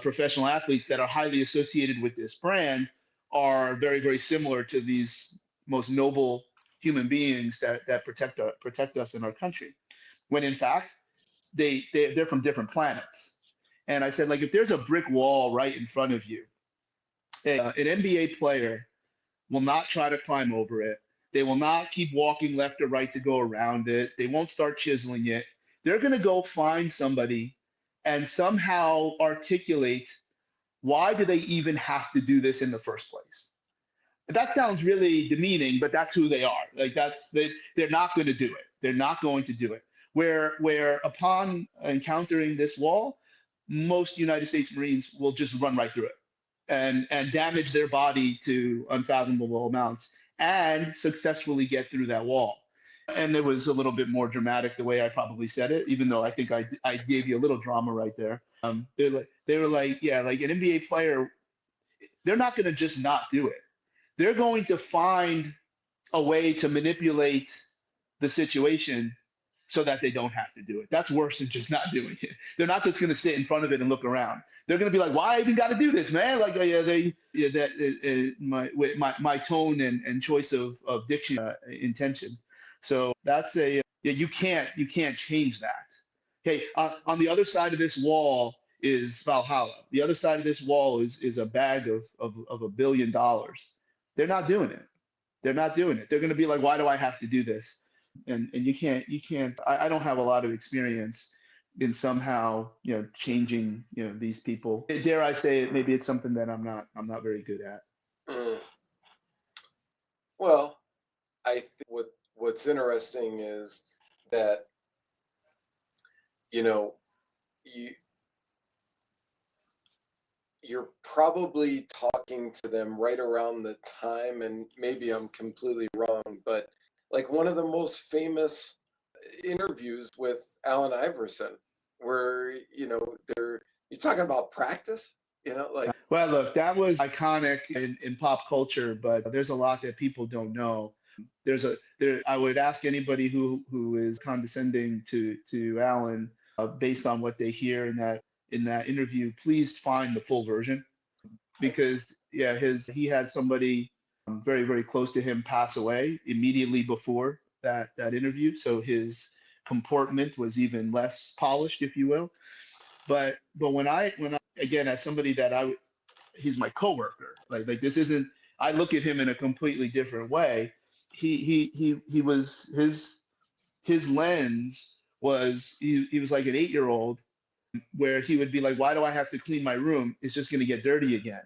[SPEAKER 2] professional athletes that are highly associated with this brand are very, very similar to these most noble human beings that protect us in our country, when in fact they're from different planets. And I said, like, if there's a brick wall right in front of you, an NBA player will not try to climb over it. They will not keep walking left or right to go around it. They won't start chiseling it. They're going to go find somebody and somehow articulate, why do they even have to do this in the first place? That sounds really demeaning, but that's who they are. Like they're not going to do it. They're not going to do it. Where upon encountering this wall, most United States Marines will just run right through it and damage their body to unfathomable amounts and successfully get through that wall. And it was a little bit more dramatic the way I probably said it, even though I think I gave you a little drama right there. They were like, yeah, like an NBA player, they're not going to just not do it. They're going to find a way to manipulate the situation so that they don't have to do it. That's worse than just not doing it. They're not just going to sit in front of it and look around. They're going to be like, "Why I even got to do this, man?" Like, my tone and choice of diction intention. So that's you can't change that. Okay, on the other side of this wall is Valhalla. The other side of this wall is a bag of $1 billion. They're not doing it. They're not doing it. They're going to be like, why do I have to do this? And you can't. I don't have a lot of experience in somehow changing these people. Dare I say it? Maybe it's something that I'm not very good at.
[SPEAKER 1] Mm. Well, I think what's interesting is that you you're probably talking to them right around the time, and maybe I'm completely wrong, but like one of the most famous interviews with Allen Iverson, where you're talking about practice, like
[SPEAKER 2] Well, look, that was iconic in pop culture, but there's a lot that people don't know. I would ask anybody who is condescending to Alan, based on what they hear in that interview, please find the full version, because yeah, he had somebody very, very close to him pass away immediately before that interview, so his comportment was even less polished, if you will. But when I again, as somebody that he's my coworker. Like this isn't. I look at him in a completely different way. He was his lens was he was like an 8-year old, where he would be like, why do I have to clean my room? It's just going to get dirty again.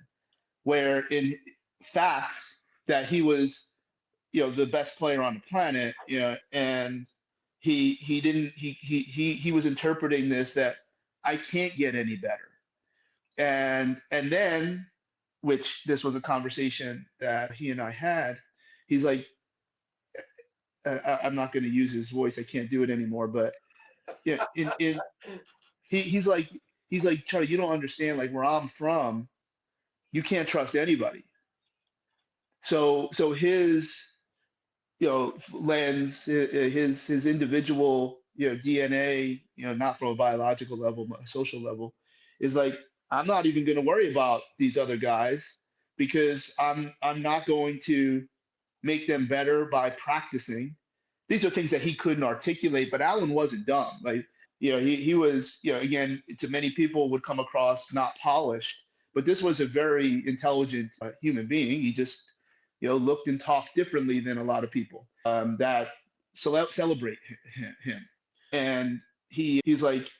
[SPEAKER 2] Where in facts that he was the best player on the planet, and he didn't he was interpreting this that I can't get any better. And then, which this was a conversation that he and I had, he's like, I'm not going to use his voice. I can't do it anymore. But yeah, in he's like Charlie, you don't understand. Like where I'm from, you can't trust anybody. So his lens, his individual DNA, not from a biological level, but a social level, is like I'm not even going to worry about these other guys because I'm not going to make them better by practicing. These are things that he couldn't articulate, but Allen wasn't dumb. Like, he was, again, to many people would come across not polished, but this was a very intelligent human being. He just, looked and talked differently than a lot of people that celebrate him. And he's like,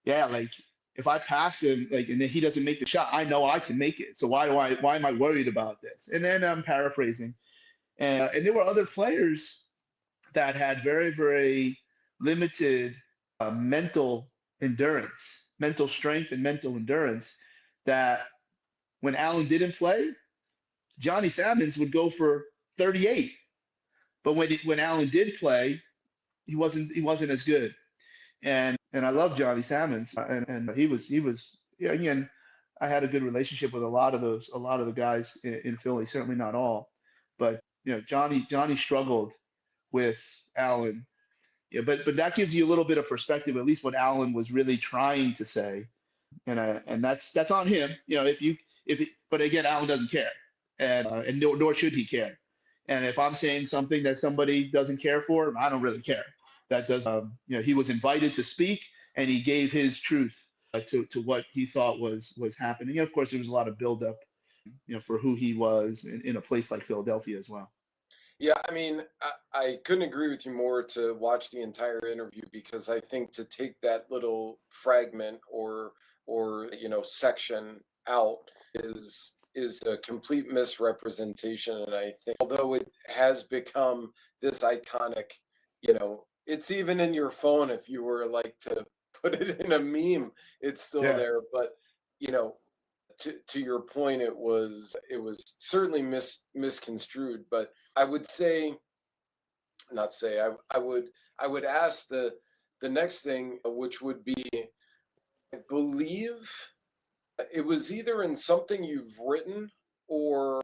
[SPEAKER 2] yeah, like if I pass him, like, and then he doesn't make the shot, I know I can make it. So why am I worried about this? And then I'm paraphrasing, and there were other players that had very, very limited mental endurance, mental strength, and mental endurance. That when Allen didn't play, Johnny Salmons would go for 38. But when Allen did play, he wasn't as good. And I love Johnny Salmons, and he was yeah, again. I had a good relationship with a lot of the guys in Philly. Certainly not all, but Johnny struggled with Allen. Yeah, but that gives you a little bit of perspective, at least what Allen was really trying to say, and that's on him. But again, Allen doesn't care, and nor should he care. And if I'm saying something that somebody doesn't care for, I don't really care. That does, he was invited to speak, and he gave his truth to what he thought was happening. And of course, there was a lot of buildup, for who he was in a place like Philadelphia as well.
[SPEAKER 1] Yeah, I mean, I couldn't agree with you more to watch the entire interview because I think to take that little fragment or section out is a complete misrepresentation. And I think although it has become this iconic, it's even in your phone if you were like to put it in a meme, it's still
[SPEAKER 2] Yeah.
[SPEAKER 1] there. But you know, to your point, it was certainly misconstrued. But I would say, not say, I would ask the next thing, which would be, I believe it was either in something you've written or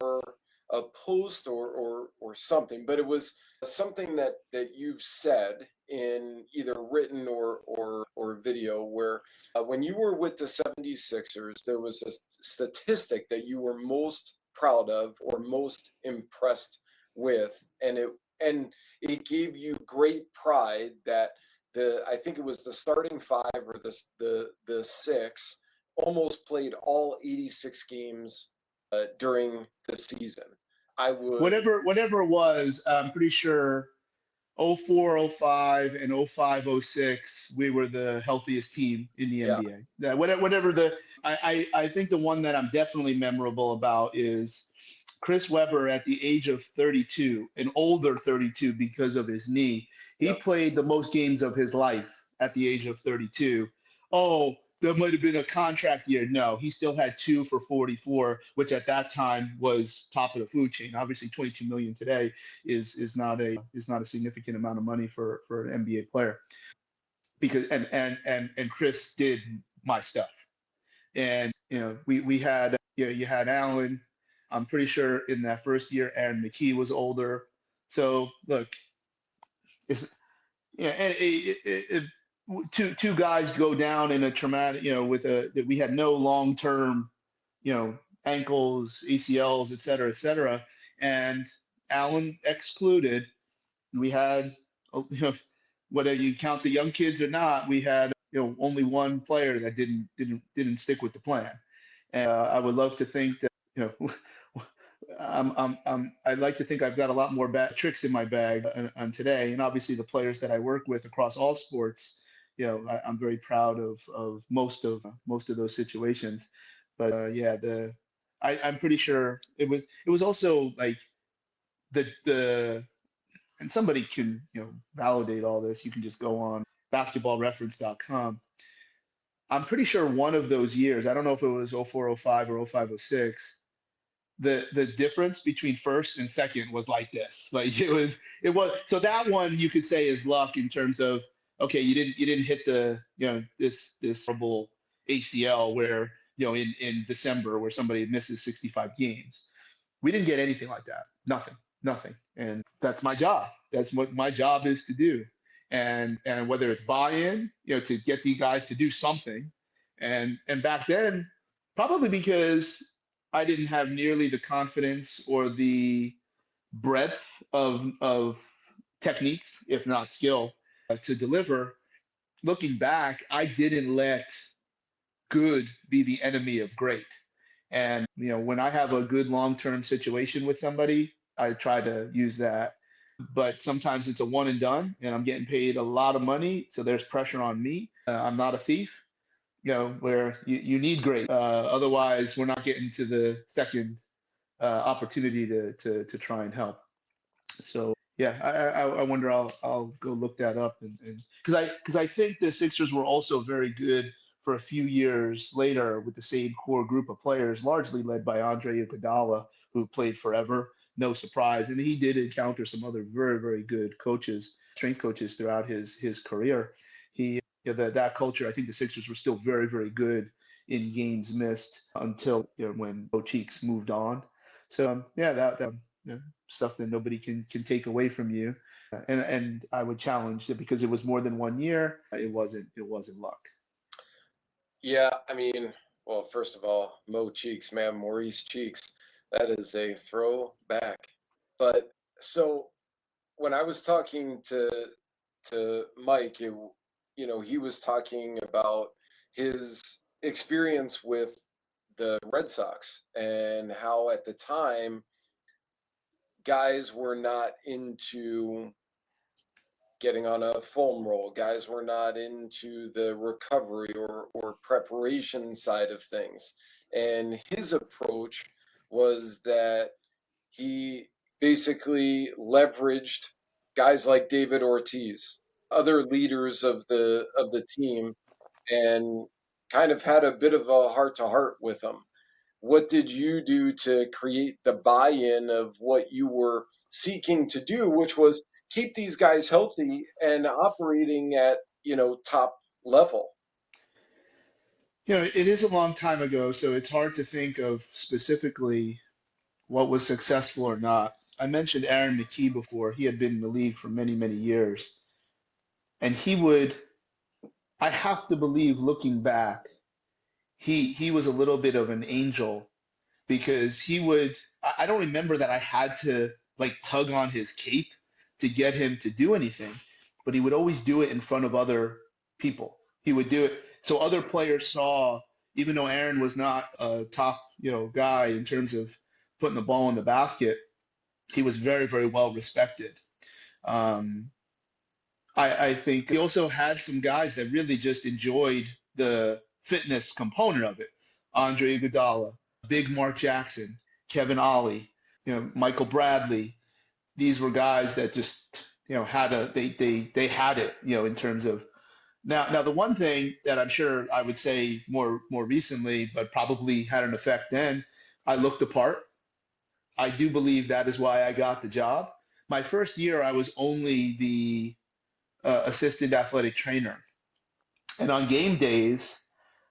[SPEAKER 1] a post or something, but it was something that you've said in either written or video where when you were with the 76ers, there was a statistic that you were most proud of or most impressed with, and it gave you great pride that I think it was the starting five or the six almost played all 86 games during the season. I would,
[SPEAKER 2] Whatever it was, I'm pretty sure 04, 05, and 05, 06, we were the healthiest team in the
[SPEAKER 1] yeah,
[SPEAKER 2] NBA. That whatever I think the one that I'm definitely memorable about is Chris Webber at the age of 32, an older 32 because of his knee. He
[SPEAKER 1] yeah.
[SPEAKER 2] played the most games of his life at the age of 32. Oh, there might have been a contract year. No, he still had two for 44, which at that time was top of the food chain. Obviously, 22 million today is not a significant amount of money for an NBA player. Because and Chris did my stuff. And we had you had Allen. I'm pretty sure in that first year, Aaron McKee was older. So look, it's yeah, and two guys go down in a traumatic, with that we had no long term, ankles, ACLs, et cetera, and Allen excluded. We had, whether you count the young kids or not, we had only one player that didn't stick with the plan. And I would love to think that I'd like to think I've got a lot more bad tricks in my bag on today. And obviously, the players that I work with across all sports, I'm very proud of most of those situations. But yeah, I'm pretty sure it was also like the and somebody can validate all this. You can just go on basketballreference.com. I'm pretty sure one of those years, I don't know if it was 04, 05, or 05, 06, the difference between first and second was like this. Like it was so that one you could say is luck in terms of okay, you didn't hit the this horrible ACL where in December where somebody misses 65 games. We didn't get anything like that. Nothing. And that's my job. That's what my job is to do. And whether it's buy-in, to get the guys to do something. And back then, probably because I didn't have nearly the confidence or the breadth of techniques, if not skill, to deliver. Looking back, I didn't let good be the enemy of great. And when I have a good long-term situation with somebody, I try to use that. But sometimes it's a one and done, and I'm getting paid a lot of money, so there's pressure on me. I'm not a thief, where you need great. Otherwise, we're not getting to the second opportunity to try and help. So yeah, I wonder. I'll go look that up and because I think the Sixers were also very good for a few years later with the same core group of players, largely led by Andre Iguodala, who played forever. No surprise, and he did encounter some other very good coaches, strength coaches throughout his career. That culture. I think the Sixers were still very good in games missed until when Bo Cheeks moved on. So yeah, that yeah, stuff that nobody can take away from you. And I would challenge that because it was more than 1 year, it wasn't luck.
[SPEAKER 1] Yeah, I mean, well, first of all, Mo Cheeks, man, Maurice Cheeks, that is a throwback. But so when I was talking to Mike, he was talking about his experience with the Red Sox and how at the time guys were not into getting on a foam roll. Guys were not into the recovery or preparation side of things. And his approach was that he basically leveraged guys like David Ortiz, other leaders of the team, and kind of had a bit of a heart to heart with them. What did you do to create the buy-in of what you were seeking to do, which was keep these guys healthy and operating at, top level?
[SPEAKER 2] It is a long time ago, so it's hard to think of specifically what was successful or not. I mentioned Aaron McKee before. He had been in the league for many years, and I have to believe, looking back, he was a little bit of an angel because I don't remember that I had to like tug on his cape to get him to do anything, but he would always do it in front of other people. He would do it so other players saw, even though Aaron was not a top, guy in terms of putting the ball in the basket, he was very well respected. Um, I think he also had some guys that really just enjoyed the fitness component of it. Andre Iguodala, Big Mark Jackson, Kevin Ollie, Michael Bradley. These were guys that just had they had it in terms of now the one thing that I'm sure I would say more recently, but probably had an effect then. I looked the part. I do believe that is why I got the job. My first year, I was only the assistant athletic trainer. And on game days,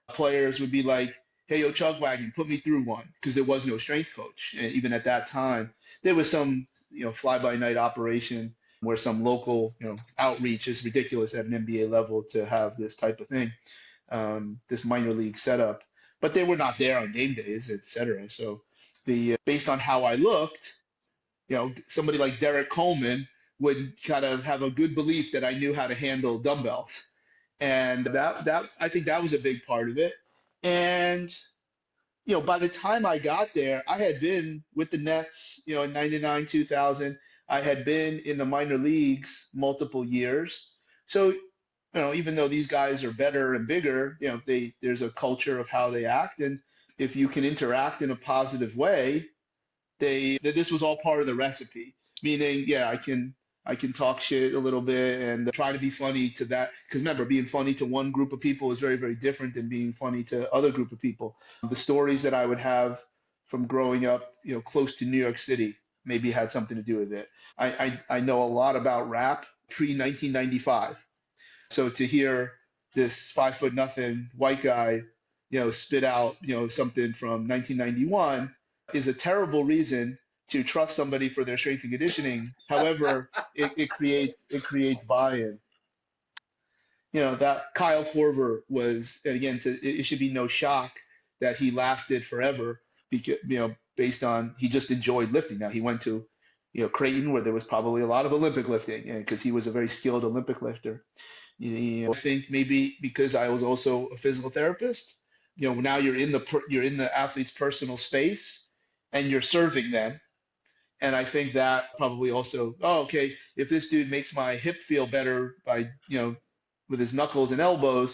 [SPEAKER 2] players would be like, hey, yo, Chugwagon, put me through one, because there was no strength coach. And even at that time, there was some, fly by night operation where some local, outreach is ridiculous at an NBA level to have this type of thing, this minor league setup. But they were not there on game days, et cetera. So based on how I looked, somebody like Derek Coleman would kind of have a good belief that I knew how to handle dumbbells. And that I think that was a big part of it. And by the time I got there, I had been with the Nets, in 99, 2000. I had been in the minor leagues multiple years. So, even though these guys are better and bigger, there's a culture of how they act. And if you can interact in a positive way, that this was all part of the recipe. Meaning, yeah, I can talk shit a little bit and try to be funny to that. Because remember, being funny to one group of people is very different than being funny to other group of people. The stories that I would have from growing up, close to New York City, maybe had something to do with it. I know a lot about rap pre 1995. So to hear this 5 foot nothing white guy, spit out, something from 1991 is a terrible reason to trust somebody for their strength and conditioning. However, it creates buy-in. That Kyle Korver was, and again, it should be no shock that he lasted forever because, based on he just enjoyed lifting. Now he went to, Creighton where there was probably a lot of Olympic lifting, and because he was a very skilled Olympic lifter. I think maybe because I was also a physical therapist, now you're in the athlete's personal space, and you're serving them. And I think that probably also, oh, okay, if this dude makes my hip feel better by, with his knuckles and elbows,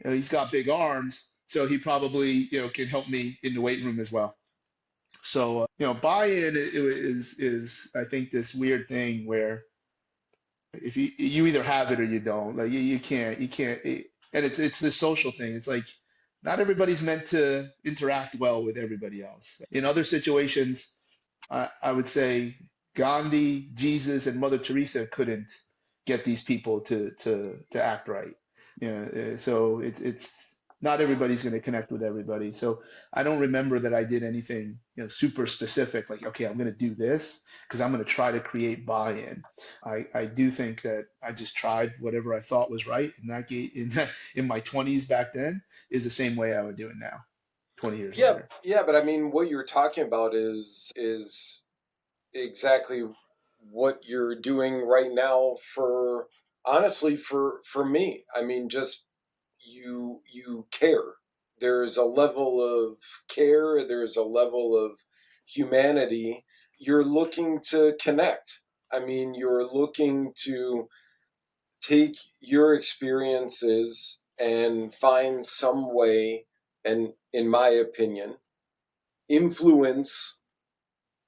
[SPEAKER 2] he's got big arms, so he probably, can help me in the weight room as well. So, buy-in is I think this weird thing where if you either have it or you don't. Like you can't, and it's this social thing. It's like not everybody's meant to interact well with everybody else. In other situations, I would say Gandhi, Jesus, and Mother Teresa couldn't get these people to act right. So it's not everybody's going to connect with everybody. So I don't remember that I did anything, super specific, like, okay, I'm going to do this because I'm going to try to create buy-in. I do think that I just tried whatever I thought was right in my 20s back then is the same way I would do it now, 20 years
[SPEAKER 1] Yeah,
[SPEAKER 2] later.
[SPEAKER 1] yeah, but I mean, what you're talking about is exactly what you're doing right now for honestly for me. I mean, just you care. There's a level of care, there's a level of humanity. You're looking to connect. I mean, you're looking to take your experiences and find some way, and in my opinion, influence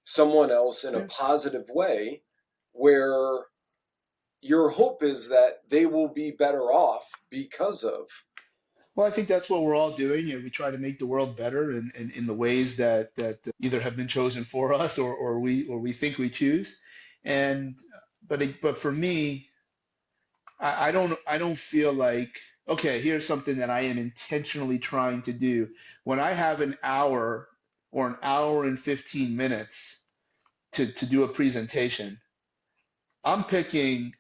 [SPEAKER 1] someone else in a
[SPEAKER 2] Yeah.
[SPEAKER 1] positive way where your hope is that they will be better off because of.
[SPEAKER 2] Well, I think that's what we're all doing, and we try to make the world better in the ways that either have been chosen for us or we think we choose. And but for me, I don't feel like, okay, here's something that I am intentionally trying to do. When I have an hour or an hour and 15 minutes to do a presentation, I'm picking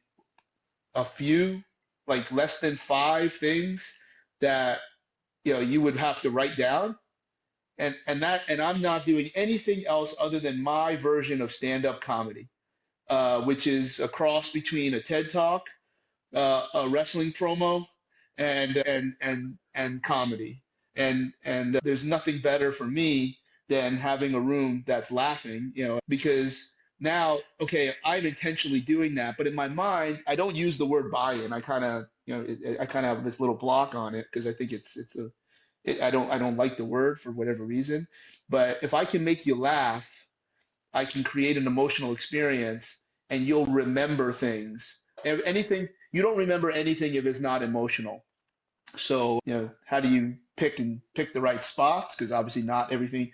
[SPEAKER 2] a few, like less than five things that you would have to write down, and I'm not doing anything else other than my version of stand-up comedy, which is a cross between a TED Talk, a wrestling promo, and comedy. And there's nothing better for me than having a room that's laughing, because now, okay, I'm intentionally doing that, but in my mind, I don't use the word buy-in. I kind of, I kind of have this little block on it because I think I don't like the word for whatever reason. But if I can make you laugh, I can create an emotional experience, and you'll remember things. If anything, you don't remember anything if it's not emotional. So, how do you pick the right spots? Because obviously not everything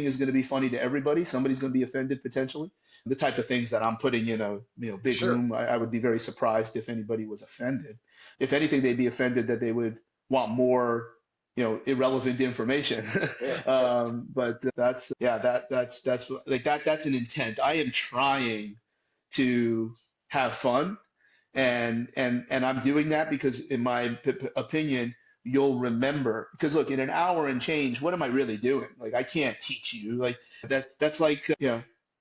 [SPEAKER 2] is going to be funny to everybody. Somebody's going to be offended potentially. The type of things that I'm putting in a big
[SPEAKER 1] Sure.
[SPEAKER 2] room, I would be very surprised if anybody was offended. If anything, they'd be offended that they would want more, irrelevant information.
[SPEAKER 1] Yeah.
[SPEAKER 2] But that's yeah, like that's an intent. I am trying to have fun, and I'm doing that because in my opinion, you'll remember. Because look, in an hour and change, what am I really doing? Like I can't teach you. Like that's like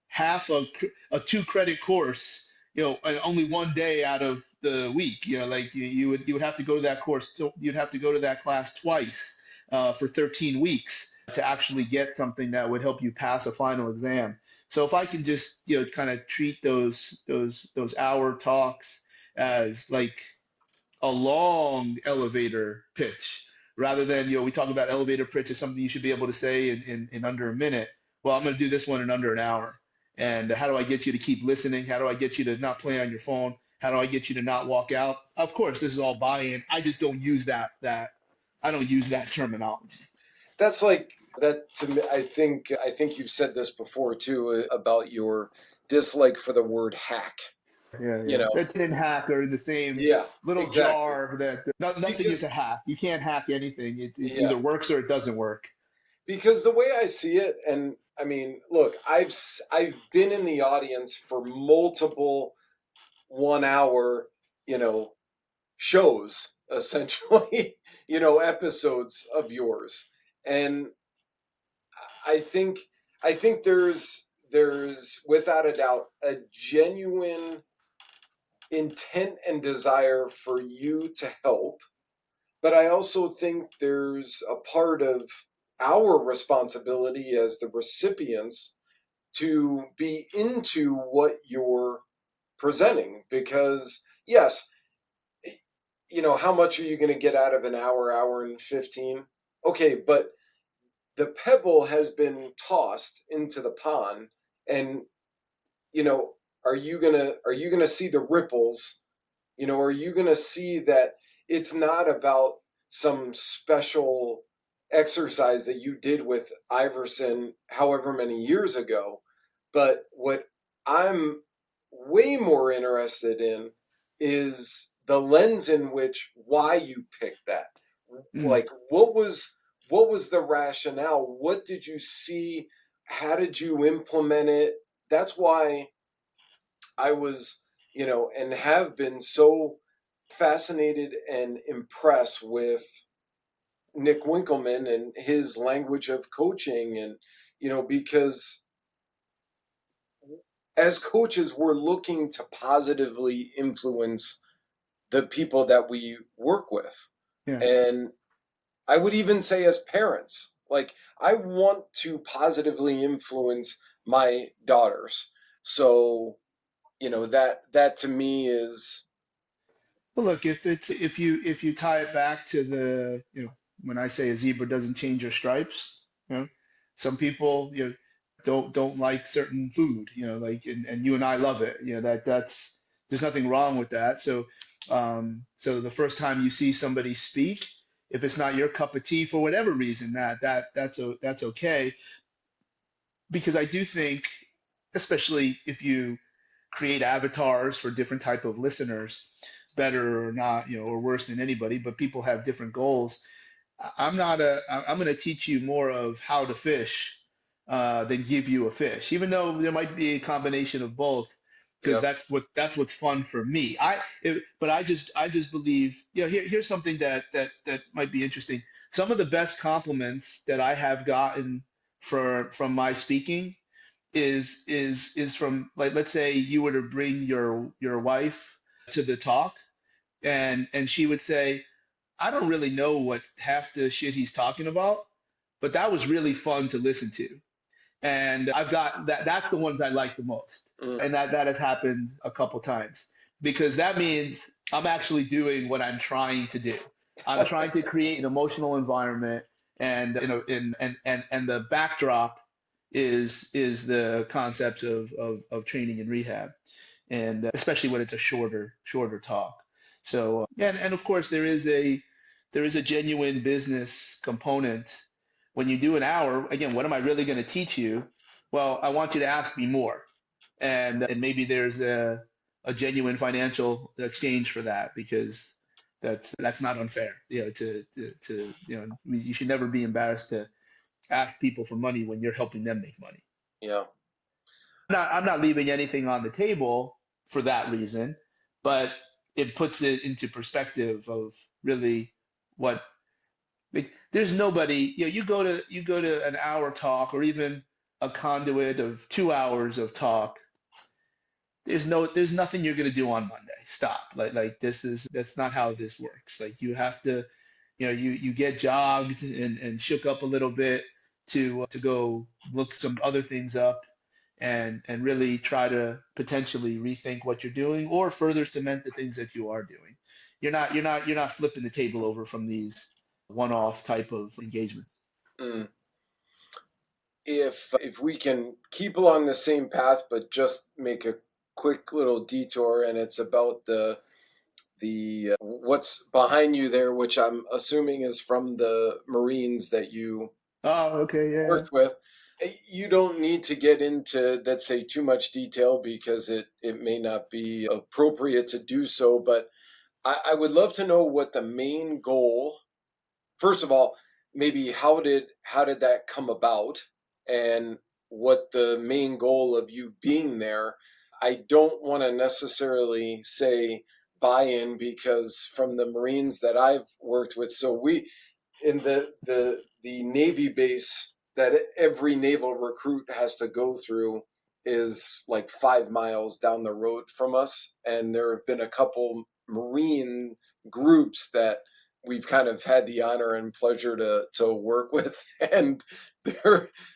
[SPEAKER 2] half of a 2 credit course, and only one day out of the week. Like you would have to go to that course. You'd have to go to that class twice for 13 weeks to actually get something that would help you pass a final exam. So if I can just kind of treat those hour talks as like a long elevator pitch rather than, we talk about elevator pitch as something you should be able to say in under a minute. Well, I'm going to do this one in under an hour. And how do I get you to keep listening? How do I get you to not play on your phone? How do I get you to not walk out? Of course, this is all buy-in. I just don't use that I don't use that terminology.
[SPEAKER 1] That's like That to me, I think you've said this before too, about your dislike for the word hack.
[SPEAKER 2] Yeah,
[SPEAKER 1] You
[SPEAKER 2] yeah.
[SPEAKER 1] know,
[SPEAKER 2] That's in hack are in the same
[SPEAKER 1] yeah,
[SPEAKER 2] little
[SPEAKER 1] exactly.
[SPEAKER 2] jar that nothing is a
[SPEAKER 1] Because
[SPEAKER 2] hack. You can't hack anything. It
[SPEAKER 1] yeah,
[SPEAKER 2] either works or it doesn't work.
[SPEAKER 1] because the way I see it, and I mean, look, I've been in the audience for multiple 1 hour, you know, shows essentially, episodes of yours, and I think I think there's without a doubt a genuine intent and desire for you to help, but I also think there's a part of our responsibility as the recipients to be into what you're presenting, because yes, how much are you going to get out of an hour and 15? Okay, but the pebble has been tossed into the pond, and you know are you gonna see the ripples? Are you gonna see that it's not about some special exercise that you did with Iverson however many years ago, but what I'm way more interested in is the lens in which why you picked that.
[SPEAKER 2] Mm.
[SPEAKER 1] Like, what was the rationale? What did you see? How did you implement it? That's why I was, and have been so fascinated and impressed with Nick Winkelman and his language of coaching. And, because as coaches, we're looking to positively influence the people that we work with.
[SPEAKER 2] Yeah.
[SPEAKER 1] And I would even say as parents, like, I want to positively influence my daughters. So, that to me is,
[SPEAKER 2] Well, look, if you tie it back to the, when I say a zebra doesn't change your stripes, you know, some people, don't like certain food, like and you and I love it. That's there's nothing wrong with that. So the first time you see somebody speak, if it's not your cup of tea for whatever reason, that's okay. Because I do think, especially if you create avatars for different type of listeners, better or not, or worse than anybody, but people have different goals. I'm going to teach you more of how to fish than give you a fish, even though there might be a combination of both, because
[SPEAKER 1] yep,
[SPEAKER 2] that's what's fun for me. But I just believe, here's something that might be interesting. Some of the best compliments that I have gotten from my speaking is from, like, let's say you were to bring your wife to the talk, and she would say, I don't really know what half the shit he's talking about, but that was really fun to listen to. And I've got that's the ones I like the most.
[SPEAKER 1] mm,
[SPEAKER 2] And that has happened a couple times, because that means I'm actually doing what I'm trying to do. I'm trying to create an emotional environment, and and the backdrop is the concept of training and rehab, and especially when it's a shorter talk. So and of course there is a genuine business component. When you do an hour, again, what am I really going to teach you? Well, I want you to ask me more, and maybe there's a genuine financial exchange for that, because that's not unfair. You should never be embarrassed to ask people for money when you're helping them make money.
[SPEAKER 1] yeah,
[SPEAKER 2] I'm not leaving anything on the table for that reason, but it puts it into perspective of really what, like, there's nobody, you go to an hour talk, or even a conduit of 2 hours of talk. There's nothing you're gonna do on Monday. Stop. Like that's not how this works. Like, you have to, you get jogged and shook up a little bit to go look some other things up, and really try to potentially rethink what you're doing, or further cement the things that you are doing. You're not flipping the table over from these one-off type of engagements.
[SPEAKER 1] mm. If we can keep along the same path, but just make a quick little detour, and it's about the what's behind you there, which I'm assuming is from the Marines that you
[SPEAKER 2] Oh, okay, yeah,
[SPEAKER 1] worked with. You don't need to get into, let's say, too much detail because it may not be appropriate to do so. But I would love to know what the main goal. First of all, maybe how did that come about, and what the main goal of you being there. I don't want to necessarily say buy-in, because from the Marines that I've worked with, so we in the Navy base that every naval recruit has to go through is like 5 miles down the road from us, and there have been a couple Marine groups that we've kind of had the honor and pleasure to work with, and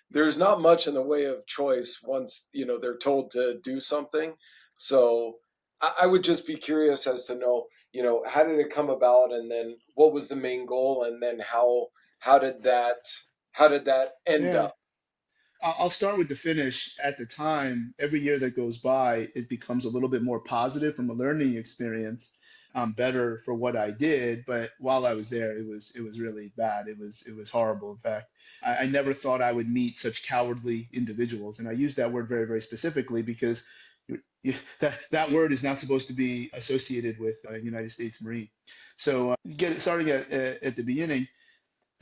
[SPEAKER 1] there's not much in the way of choice once they're told to do something. So I would just be curious as to know, how did it come about, and then what was the main goal, and then how did that how did that end
[SPEAKER 2] yeah.
[SPEAKER 1] up?
[SPEAKER 2] I'll start with the finish. At the time, every year that goes by, it becomes a little bit more positive from a learning experience. I'm better for what I did, but while I was there, it was really bad. It was horrible. In fact, I never thought I would meet such cowardly individuals, and I use that word very, very specifically because that word is not supposed to be associated with a United States Marine. So, starting at the beginning,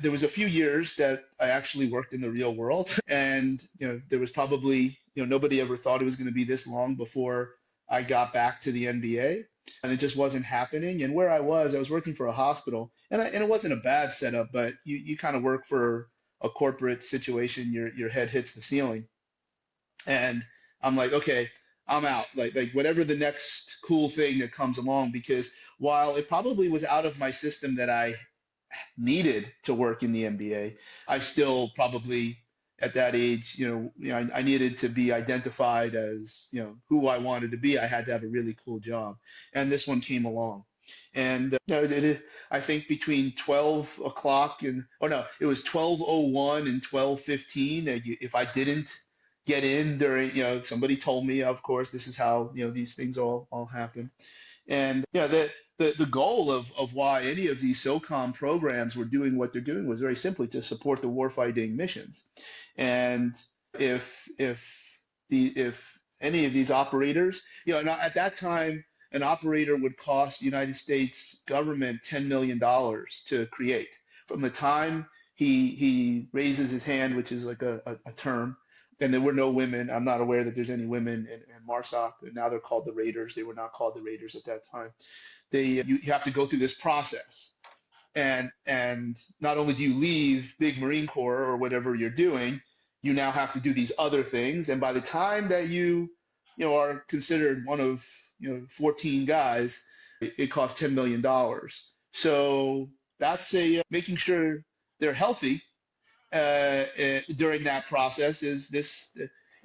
[SPEAKER 2] there was a few years that I actually worked in the real world, and there was probably nobody ever thought it was going to be this long before I got back to the NBA, and it just wasn't happening. And where I was working for a hospital, and it wasn't a bad setup, but you kind of work for a corporate situation, your head hits the ceiling, and I'm like, okay, I'm out. Like whatever the next cool thing that comes along, because while it probably was out of my system that I needed to work in the NBA, I still probably at that age, I needed to be identified as, who I wanted to be. I had to have a really cool job, and this one came along. And I think between 12 o'clock and, oh no, it was 12:01 and 12:15 that if I didn't get in during, somebody told me, of course, this is how, these things all happen. And yeah, the goal of why any of these SOCOM programs were doing what they're doing was very simply to support the warfighting missions. And if any of these operators, and at that time, an operator would cost the United States government $10 million to create. From the time he raises his hand, which is like a term, and there were no women. I'm not aware that there's any women in MARSOC. Now they're called the Raiders. They were not called the Raiders at that time. You have to go through this process, and not only do you leave big Marine Corps or whatever you're doing, you now have to do these other things. And by the time that are considered one of 14 guys, it costs $10 million. So that's a making sure they're healthy during that process is this,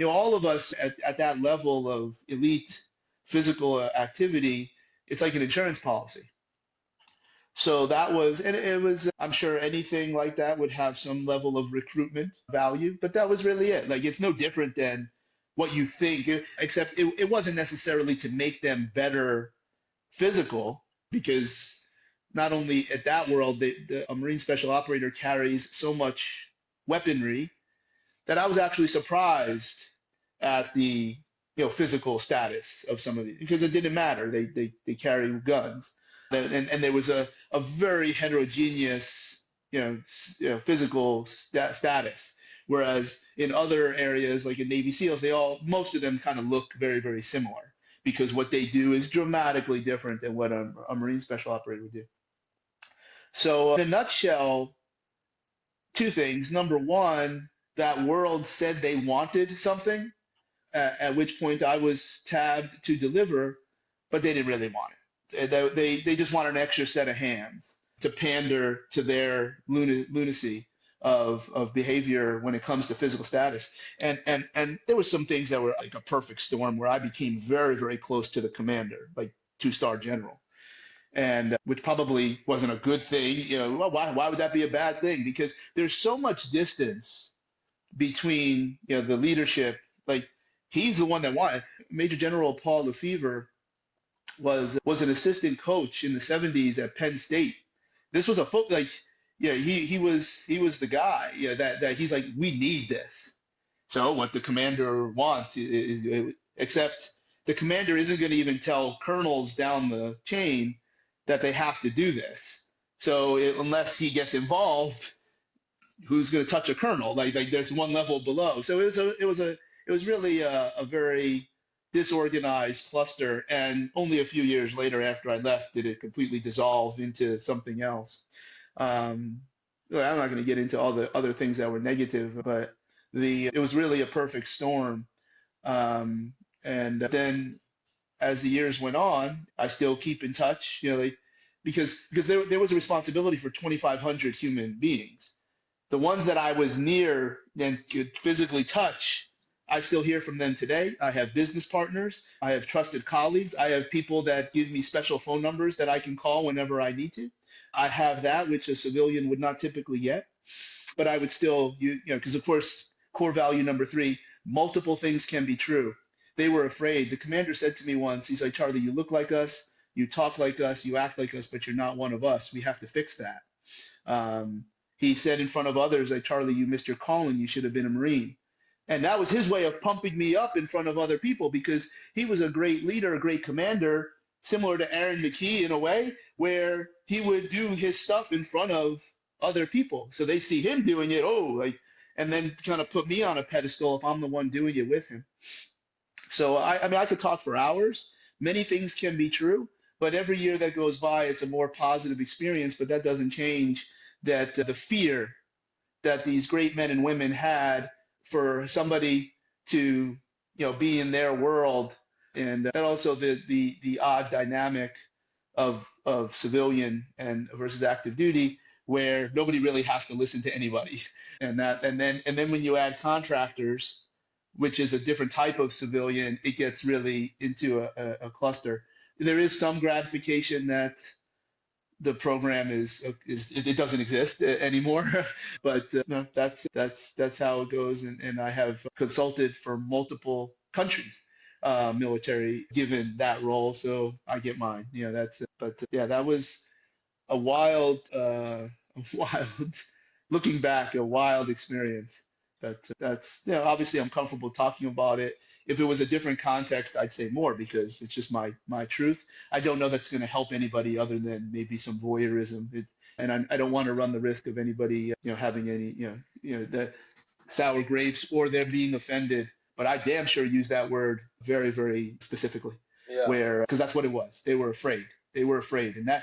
[SPEAKER 2] all of us at that level of elite physical activity, it's like an insurance policy. So that was, and it was, I'm sure anything like that would have some level of recruitment value, but that was really it. Like, it's no different than what you think, except it wasn't necessarily to make them better physical, because not only at that world, a Marine Special Operator carries so much weaponry that I was actually surprised at the physical status of some of these, because it didn't matter. They carry guns, and there was a very heterogeneous physical status. Whereas in other areas, like in Navy SEALs, most of them kind of look very, very similar, because what they do is dramatically different than what a Marine Special Operator would do. So, in a nutshell, two things. Number one, that world said they wanted something, at which point I was tabbed to deliver, but they didn't really want it. They just want an extra set of hands to pander to their lunacy of behavior when it comes to physical status. And there were some things that were like a perfect storm where I became very, very close to the commander, like two-star general, and which probably wasn't a good thing. Well, why would that be a bad thing? Because there's so much distance between the leadership. Like, he's the one that wanted. Major General Paul Lefevre was an assistant coach in the 70s at Penn State. This was like yeah, he was the guy. Yeah, that he's like, we need this. So what the commander wants except the commander isn't going to even tell colonels down the chain that they have to do this. So unless he gets involved, who's going to touch a colonel? Like there's one level below. So it was really a very disorganized cluster. And only a few years later, after I left, did it completely dissolve into something else. Um, I'm not going to get into all the other things that were negative, but it was really a perfect storm. Um, and then as the years went on, I still keep in touch, like, because there was a responsibility for 2,500 human beings. The ones that I was near and could physically touch, I still hear from them today. I have business partners. I have trusted colleagues. I have people that give me special phone numbers that I can call whenever I need to. I have that, which a civilian would not typically get. But I would still, because of course, core value number three, multiple things can be true. They were afraid. The commander said to me once, he's like, Charlie, you look like us, you talk like us, you act like us, but you're not one of us. We have to fix that. Um, he said in front of others, like, Charlie, you missed your calling. You should have been a Marine. And that was his way of pumping me up in front of other people because he was a great leader, a great commander, similar to Aaron McKee in a way, where he would do his stuff in front of other people. So they see him doing it, and then kind of put me on a pedestal if I'm the one doing it with him. So I mean, I could talk for hours. Many things can be true, but every year that goes by, it's a more positive experience. But that doesn't change that the fear that these great men and women had for somebody to, be in their world, and also the odd dynamic of civilian and versus active duty, where nobody really has to listen to anybody, and then when you add contractors, which is a different type of civilian, it gets really into a cluster. There is some gratification that the program is it doesn't exist anymore, but no, that's how it goes. And I have consulted for multiple countries, military, given that role, so I get mine. That's but yeah, that was a wild, wild, looking back, a wild experience. But that's, obviously I'm comfortable talking about it. If it was a different context, I'd say more because it's just my truth. I don't know that's going to help anybody other than maybe some voyeurism. And I don't want to run the risk of anybody, having any, the sour grapes or they're being offended. But I damn sure use that word very, very specifically,
[SPEAKER 1] Yeah.
[SPEAKER 2] where because that's what it was. They were afraid. They were afraid, and that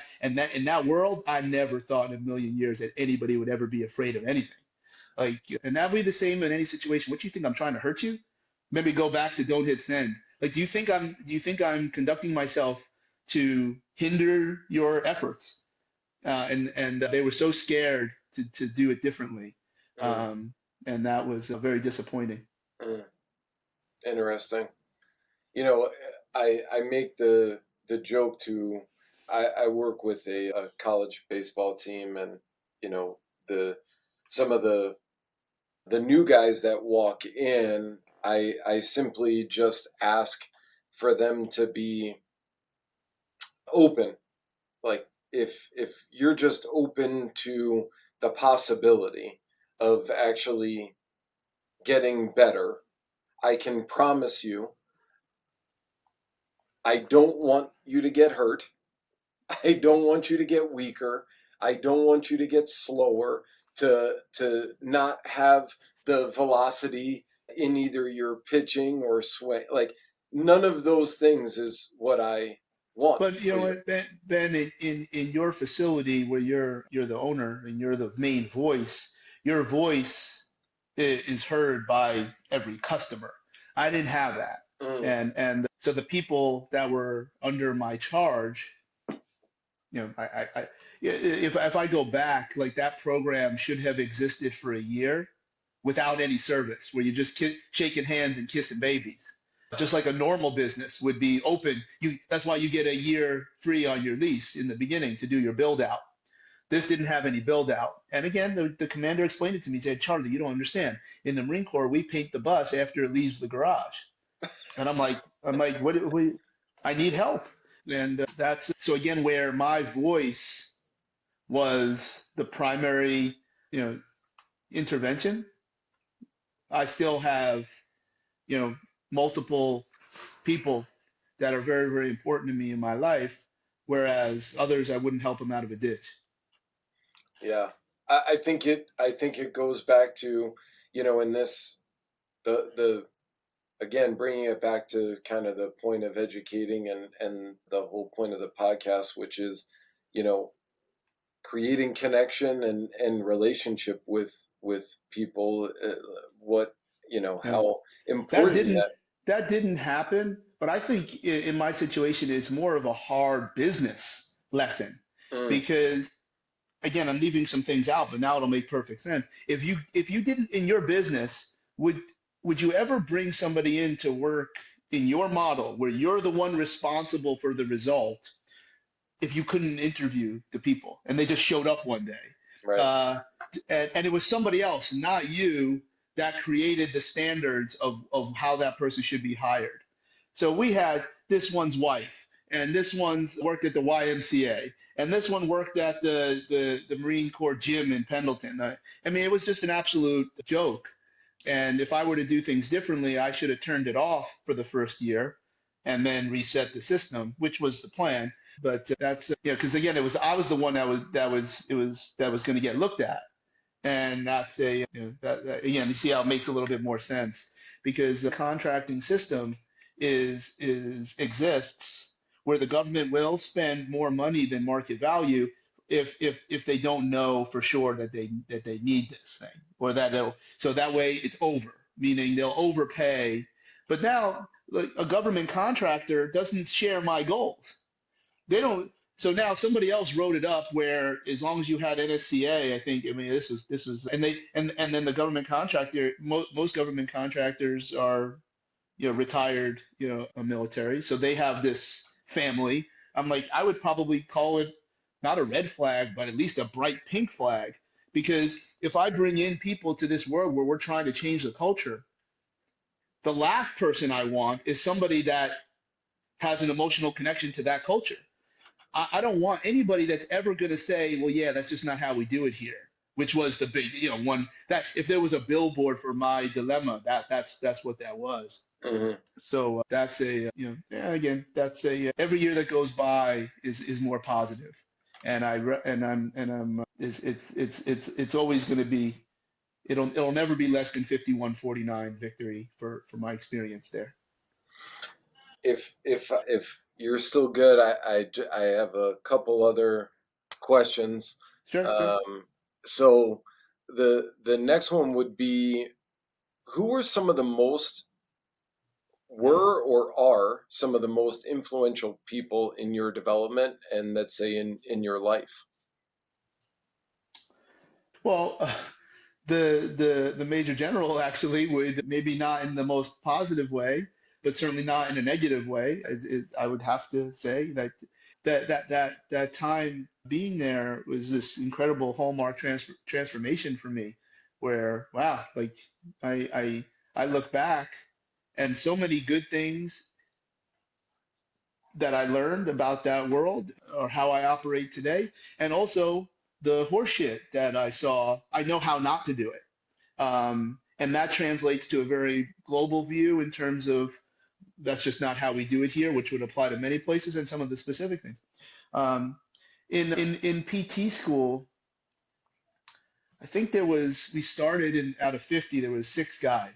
[SPEAKER 2] in that world, I never thought in a million years that anybody would ever be afraid of anything. Like, and that'll be the same in any situation. What do you think? I'm trying to hurt you? Maybe go back to don't hit send. Like, do you think I'm conducting myself to hinder your efforts? And they were so scared to do it differently,
[SPEAKER 1] Mm,
[SPEAKER 2] um, and that was very disappointing.
[SPEAKER 1] mm. Interesting. You know, I make the joke to I work with a college baseball team, and you know the some of the new guys that walk in, I simply just ask for them to be open. Like if you're just open to the possibility of actually getting better, I can promise you I don't want you to get hurt. I don't want you to get weaker. I don't want you to get slower, to not have the velocity in either your pitching or swing. Like none of those things is what I want
[SPEAKER 2] But you
[SPEAKER 1] for
[SPEAKER 2] know
[SPEAKER 1] you.
[SPEAKER 2] what, Ben, in your facility where you're the owner and you're the main voice, your voice is heard by every customer. I didn't have that,
[SPEAKER 1] Mm,
[SPEAKER 2] and so the people that were under my charge, yeah, if I go back, like that program should have existed for a year without any service, where you just shaking hands and kissing babies, just like a normal business would be open. That's why you get a year free on your lease in the beginning to do your build out. This didn't have any build out. And again, the commander explained it to me. He said, Charlie, you don't understand. In the Marine Corps, we paint the bus after it leaves the garage. And I'm like, I need help. And that's so again where my voice was the primary, you know, intervention. I still have, you know, multiple people that are very, very important to me in my life, whereas others I wouldn't help them out of a ditch.
[SPEAKER 1] Yeah. I think it goes back to, in this, the again, bringing it back to kind of the point of educating, and the whole point of the podcast, which is, you know, creating connection and relationship with people, what,
[SPEAKER 2] Yeah.
[SPEAKER 1] how
[SPEAKER 2] That
[SPEAKER 1] important
[SPEAKER 2] didn't
[SPEAKER 1] that.
[SPEAKER 2] that didn't happen, but I think in my situation it's more of a hard business lesson
[SPEAKER 1] Mm,
[SPEAKER 2] because again, I'm leaving some things out, but now it'll make perfect sense. If you didn't in your business, would you ever bring somebody in to work in your model where you're the one responsible for the result if you couldn't interview the people and they just showed up one day?
[SPEAKER 1] right.
[SPEAKER 2] Uh, and it was somebody else, not you, that created the standards of how that person should be hired. So we had this one's wife, and this one's worked at the YMCA, and this one worked at the Marine Corps gym in Pendleton. I mean, it was just an absolute joke. And if I were to do things differently, I should have turned it off for the first year and then reset the system, which was the plan. But that's because again, it was I was the one that was going to get looked at, and that's that again, you see how it makes a little bit more sense because the contracting system is exists where the government will spend more money than market value if they don't know for sure that they need this thing or that they'll so that way it's over, meaning they'll overpay. But now like, a government contractor doesn't share my goals. They don't. So now somebody else wrote it up where as long as you had NSCA, I think. I mean, this was, and then the government contractor. Most government contractors are retired military, so they have this family. I'm like, I would probably call it not a red flag, but at least a bright pink flag, because if I bring in people to this world where we're trying to change the culture, the last person I want is somebody that has an emotional connection to that culture. I don't want anybody that's ever going to say, well, yeah, that's just not how we do it here, which was the big, one that if there was a billboard for my dilemma, that's what that was.
[SPEAKER 1] Hmm.
[SPEAKER 2] So that's yeah, again, that's every year that goes by is more positive, and I'm it's always going to be it'll never be less than 51-49 victory for my experience there.
[SPEAKER 1] If you're still good, I have a couple other questions.
[SPEAKER 2] Sure, sure.
[SPEAKER 1] So the next one would be, who were some of the most were or are some of the most influential people in your development, and let's say in your life?
[SPEAKER 2] Well, the major general actually would maybe not in the most positive way, but certainly not in a negative way. I would have to say that time being there was this incredible hallmark transformation for me, where wow, like I look back and so many good things that I learned about that world or how I operate today, and also the horseshit that I saw. I know how not to do it, and that translates to a very global view in terms of that's just not how we do it here, which would apply to many places and some of the specific things. Um, in PT school, I think we started in out of 50, there was 6 guys.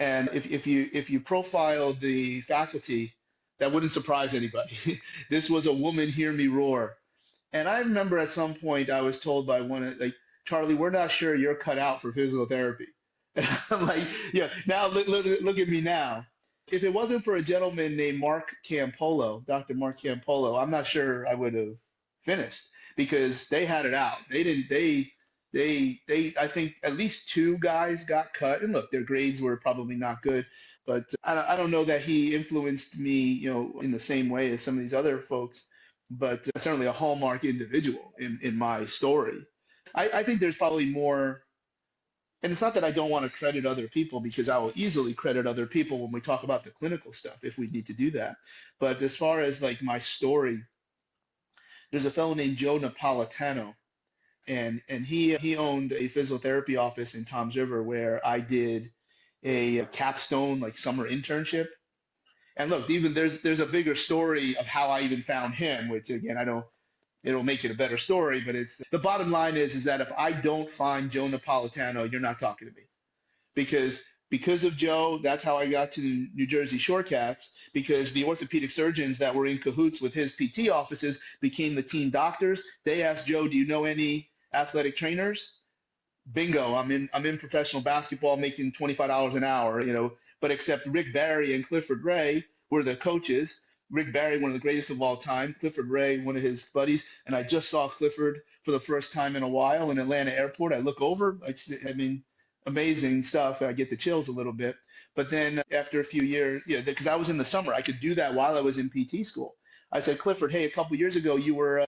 [SPEAKER 2] And if you profiled the faculty, that wouldn't surprise anybody. This was a woman hear me roar. And I remember at some point I was told by one like, Charlie, we're not sure you're cut out for physical therapy. And I'm like, yeah, now look at me now. If it wasn't for a gentleman named Mark Campolo, Dr. Mark Campolo, I'm not sure I would have finished because they had it out. They didn't, I think at least 2 guys got cut. And look, their grades were probably not good, but I don't know that he influenced me, in the same way as some of these other folks, but certainly a hallmark individual in my story. I think there's probably more, and it's not that I don't want to credit other people because I will easily credit other people when we talk about the clinical stuff if we need to do that. But as far as like my story, there's a fellow named Joe Napolitano, and he owned a physiotherapy office in Tom's River where I did a capstone like summer internship. And look, even there's a bigger story of how I even found him, which again I don't it'll make it a better story, but it's the bottom line is that if I don't find Joe Napolitano, you're not talking to me because of Joe, that's how I got to the New Jersey Shorecats because the orthopedic surgeons that were in cahoots with his PT offices became the team doctors. They asked Joe, "Do you know any athletic trainers?" Bingo, I'm in professional basketball making $25 an hour, but except Rick Barry and Clifford Ray were the coaches. Rick Barry, one of the greatest of all time, Clifford Ray, one of his buddies, and I just saw Clifford for the first time in a while in Atlanta airport. I look over, I mean, amazing stuff. I get the chills a little bit. But then after a few years, yeah, because I was in the summer, I could do that while I was in PT school. I said, Clifford, hey, a couple years ago you were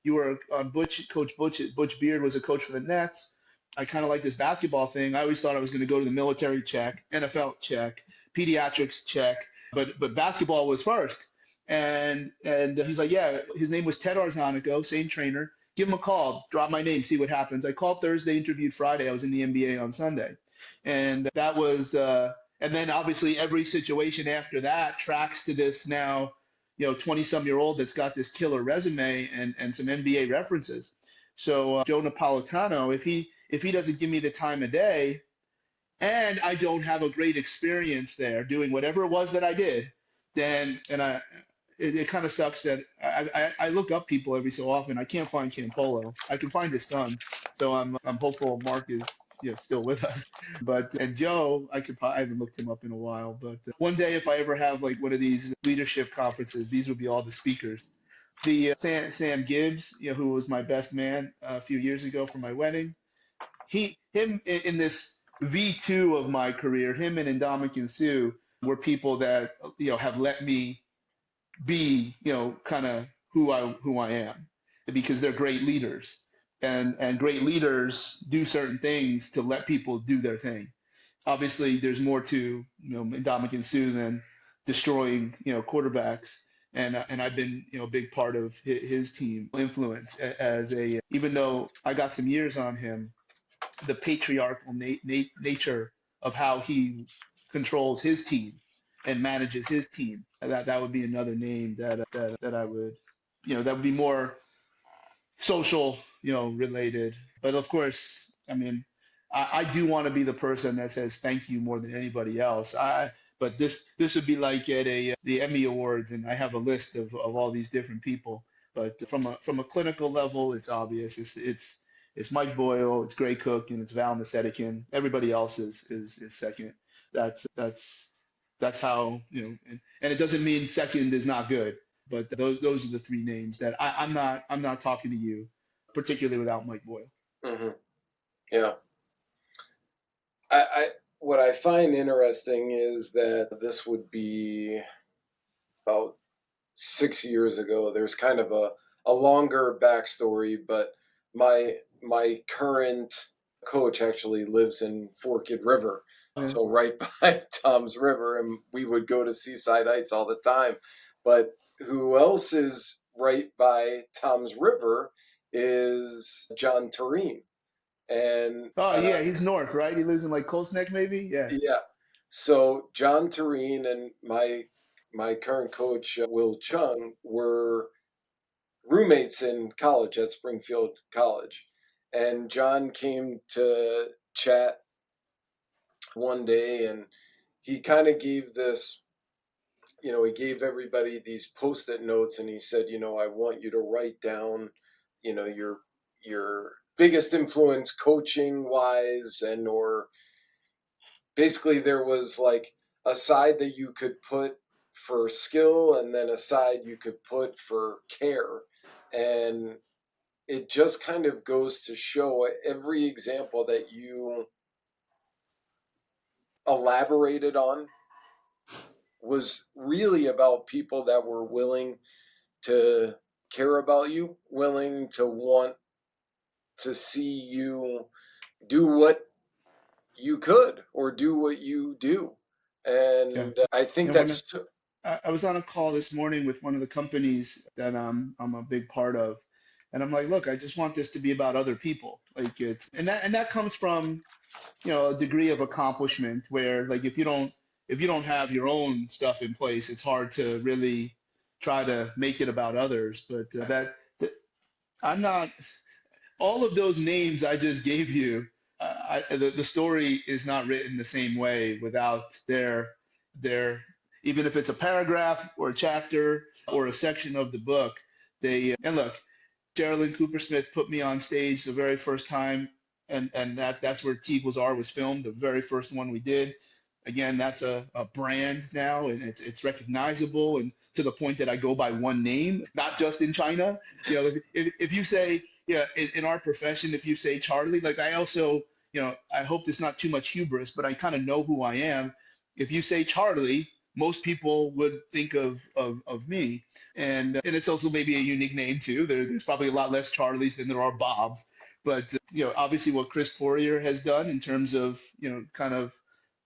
[SPEAKER 2] on Coach Butch Beard was a coach for the Nets. I kind of like this basketball thing. I always thought I was going to go to the military, check, NFL, check, pediatrics, check, but basketball was first. And he's like, yeah, his name was Ted Arzonico, same trainer. Give him a call, drop my name, see what happens. I called Thursday, interviewed Friday. I was in the NBA on Sunday, and that was. And then obviously every situation after that tracks to this now, 20-some-year-old that's got this killer resume and some NBA references. So Joe Napolitano, if he doesn't give me the time of day, and I don't have a great experience there doing whatever it was that I did, then it kind of sucks that I look up people every so often. I can't find Campolo. I can find his son, so I'm hopeful Mark is still with us. But and Joe, I haven't looked him up in a while. But one day if I ever have like one of these leadership conferences, these would be all the speakers. The Sam Gibbs, who was my best man a few years ago for my wedding, him in this V2 of my career, him and Ndamukong Suh were people that have let me be kind of who I am because they're great leaders and great leaders do certain things to let people do their thing. Obviously, there's more to Ndamukong Suh than destroying quarterbacks. And I've been a big part of his team influence as a even though I got some years on him, the patriarchal nature of how he controls his team and manages his team. That would be another name that I would, that would be more social, related. But of course, I mean, I do want to be the person that says thank you more than anybody else. But this would be like at the Emmy Awards, and I have a list of all these different people. But from a clinical level, it's obvious. It's Mike Boyle, it's Gray Cook, and it's Val Nasedekin. Everybody else is second. That's how and it doesn't mean second is not good, but those are the three names that I'm not talking to you, particularly without Mike Boyle.
[SPEAKER 1] Hmm. Yeah. I what I find interesting is that this would be about 6 years ago. There's kind of a longer backstory, but my current coach actually lives in Forked River,
[SPEAKER 2] Yeah.
[SPEAKER 1] so right by Tom's River, and we would go to Seaside Heights all the time. But who else is right by Tom's River is John Tureen, and
[SPEAKER 2] Oh yeah, he's north, right? He lives in like Colts Neck, maybe. Yeah.
[SPEAKER 1] yeah. So John Tureen and my current coach Will Chung were roommates in college at Springfield College, and John came to chat one day, and he kind of gave this. He gave everybody these post-it notes, and he said, I want you to write down, your biggest influence coaching wise, and or basically there was like a side that you could put for skill and then a side you could put for care. And it just kind of goes to show every example that you elaborated on was really about people that were willing to care about you, willing to want to see you do what you could or do what you do.
[SPEAKER 2] Yeah.
[SPEAKER 1] And I think
[SPEAKER 2] And when
[SPEAKER 1] that's
[SPEAKER 2] I was on a call this morning with one of the companies that I'm a big part of, And I'm like, look, I just want this to be about other people. Like it's and that comes from, you know, a degree of accomplishment where like if you don't have your own stuff in place, it's hard to really try to make it about others. But that I'm not all of those names I just gave you. The story is not written the same way without their even if it's a paragraph or a chapter or a section of the book. They and look, Sherilyn Cooper Smith put me on stage the very first time, and that's where Teague Was Our was filmed, the very first one we did. Again, that's a brand now, and it's recognizable, and to the point that I go by one name, not just in China. You know, if you say, yeah, in our profession, if you say Charlie, like I also, you know, I hope it's not too much hubris, but I kind of know who I am. If you say Charlie, most people would think of me, and it's also maybe a unique name too. There's probably a lot less Charlies than there are Bobs, but you know, obviously what Chris Poirier has done in terms of, you know, kind of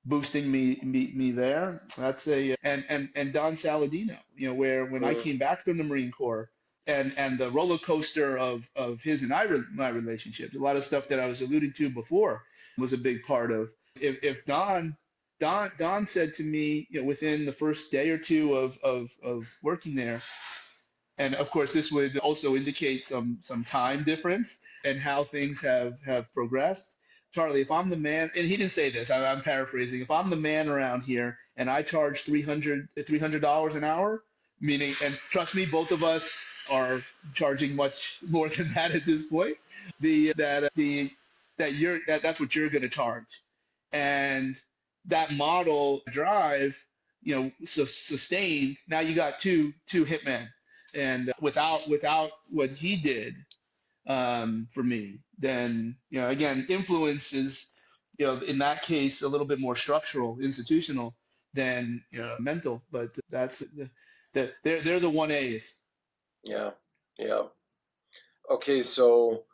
[SPEAKER 2] boosting me there. That's a and Don Saladino, you know, where when I
[SPEAKER 1] Mm,
[SPEAKER 2] came back from the Marine Corps and the roller coaster of his and my relationship, a lot of stuff that I was alluding to before was a big part of. If Don said to me, you know, within the first day or two of working there, and of course, this would also indicate some time difference and how things have progressed. Charlie, if I'm the man, and he didn't say this, I'm paraphrasing. If I'm the man around here and I charge $300 an hour, meaning, and trust me, both of us are charging much more than that at this point. The that you're that's what you're going to charge, and that model drive, you know, sustained. Now you got two hitmen, and without what he did for me, then, you know, again, influence is, you know, in that case a little bit more structural, institutional than, you know, mental. But that's they're the 1As.
[SPEAKER 1] yeah, yeah. Okay, so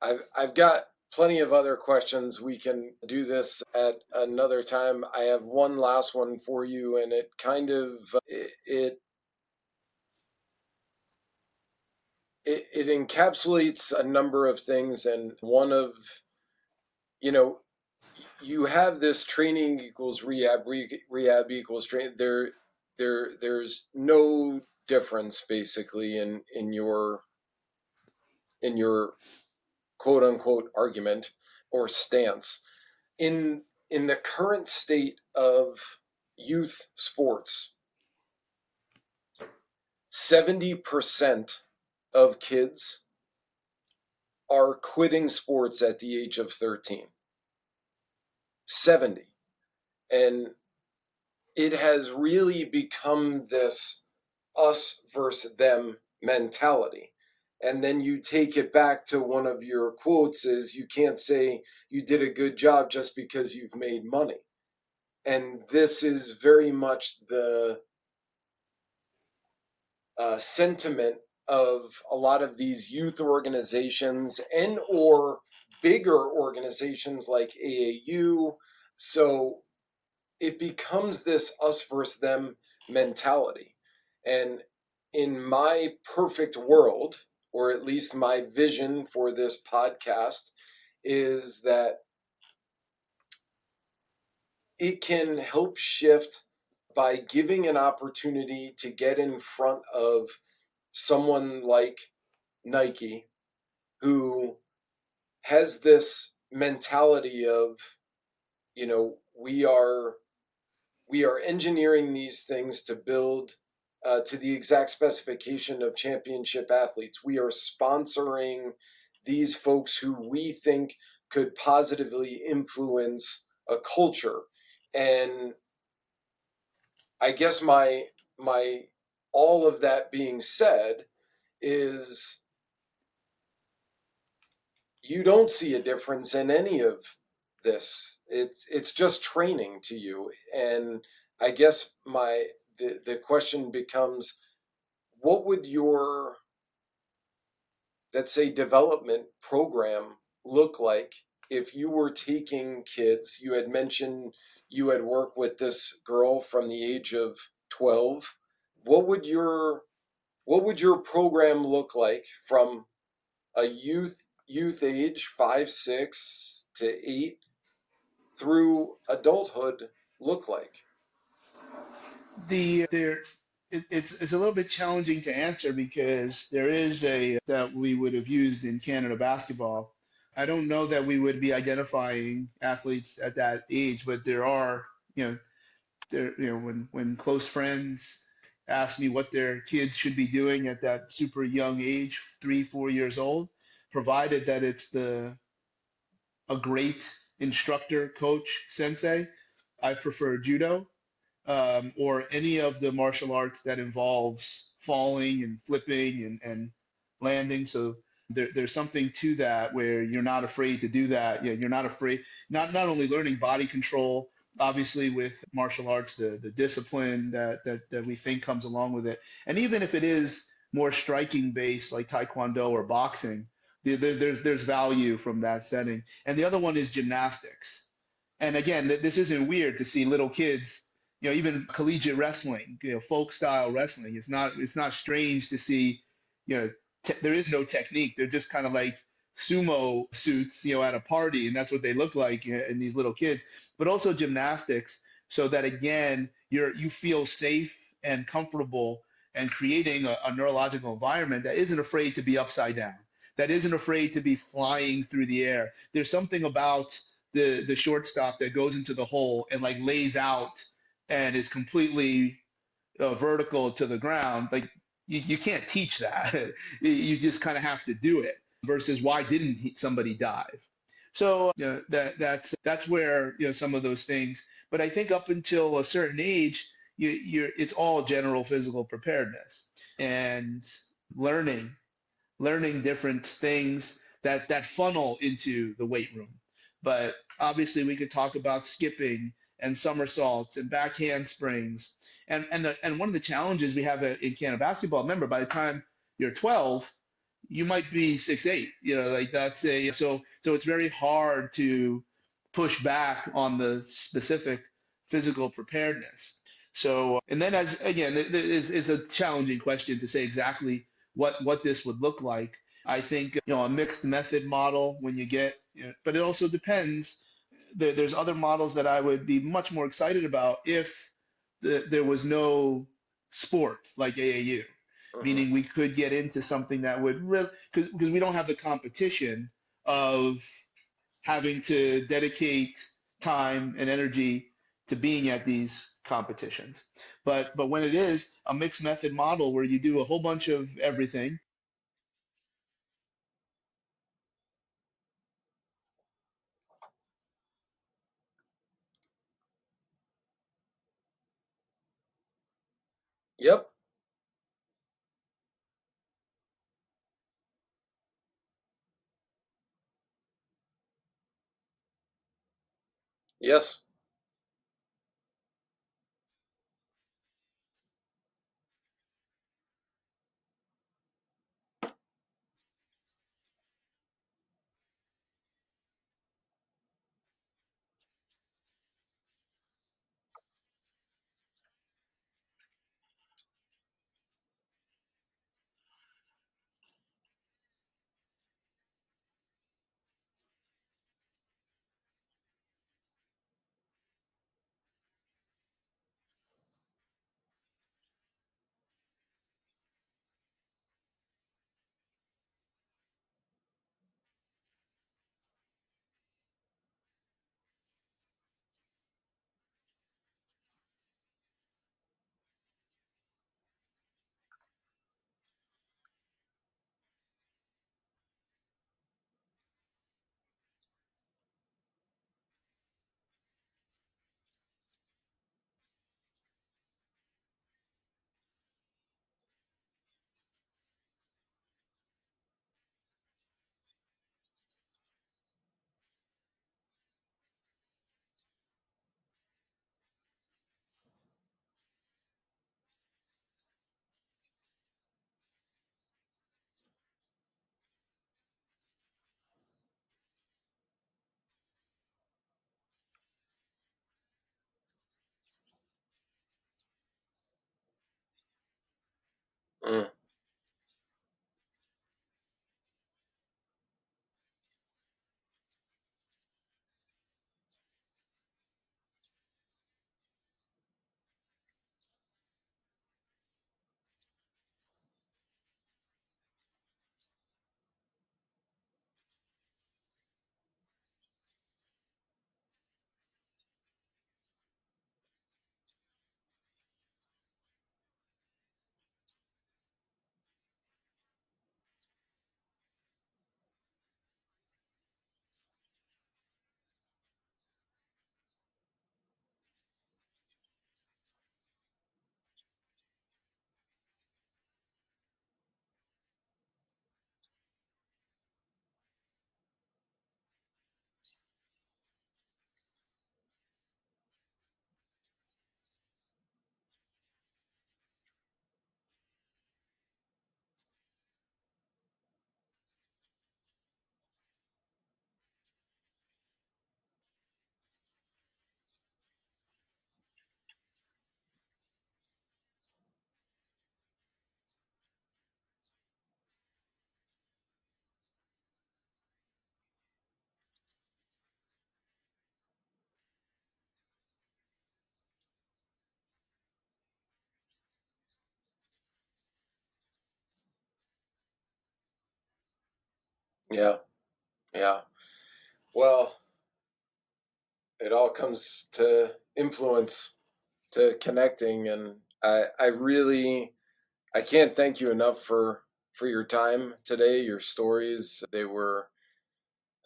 [SPEAKER 1] I've got plenty of other questions. We can do this at another time. I have one last one for you, and it kind of it encapsulates a number of things, and one of, you know, you have this training equals rehab, rehab equals train. There's no difference basically in your quote unquote argument or stance in the current state of youth sports. 70% of kids are quitting sports at the age of 13. 70. And it has really become this us versus them mentality. And then you take it back to one of your quotes is you can't say you did a good job just because you've made money. And this is very much the sentiment of a lot of these youth organizations and or bigger organizations like AAU. So it becomes this us versus them mentality. And in my perfect world, or at least my vision for this podcast, is that it can help shift by giving an opportunity to get in front of someone like Nike, who has this mentality of, you know, we are engineering these things to build to the exact specification of championship athletes. We are sponsoring these folks who we think could positively influence a culture. And I guess my all of that being said is you don't see a difference in any of this. It's just training to you. And I guess the question becomes, what would your, let's say, development program look like if you were taking kids? You had mentioned you had worked with this girl from the age of 12. What would your program look like from a youth age 5, 6 to 8 through adulthood look like?
[SPEAKER 2] It's a little bit challenging to answer because there is a that we would have used in Canada basketball. I don't know that we would be identifying athletes at that age, but there are, you know, when close friends ask me what their kids should be doing at that super young age, 3, 4 years old, provided that it's the a great instructor, coach, sensei, I prefer judo or any of the martial arts that involves falling and flipping and landing. So there's something to that where you're not afraid to do that. You're not afraid, not only learning body control, obviously with martial arts, the discipline that we think comes along with it. And even if it is more striking based like Taekwondo or boxing, there's value from that setting. And the other one is gymnastics. And again, this isn't weird to see little kids, even collegiate wrestling, folk style wrestling. It's not strange to see, there is no technique. They're just kind of like sumo suits, at a party, and that's what they look like in these little kids. But also gymnastics, so that again, you feel safe and comfortable and creating a neurological environment that isn't afraid to be upside down, that isn't afraid to be flying through the air. There's something about the shortstop that goes into the hole and like lays out and is completely vertical to the ground. Like you can't teach that. You just kind of have to do it. Versus why didn't somebody dive? So that's where some of those things. But I think up until a certain age, it's all general physical preparedness and learning learning different things that funnel into the weight room. But obviously, we could talk about skipping and somersaults and back handsprings. And one of the challenges we have in Canada basketball, remember, by the time you're 12, you might be 6'8". Like that's a so it's very hard to push back on the specific physical preparedness. So, and then as again, it's a challenging question to say exactly what this would look like. I think a mixed method model when you get, but it also depends. There's other models that I would be much more excited about if there was no sport like AAU,
[SPEAKER 1] Hmm.
[SPEAKER 2] meaning we could get into something that would really because we don't have the competition of having to dedicate time and energy to being at these competitions. But when it is a mixed method model where you do a whole bunch of everything.
[SPEAKER 1] Yep. Yes. Mm. Yeah. Yeah. Well, it all comes to influence, to connecting, and I really I can't thank you enough for your time today. Your stories, they were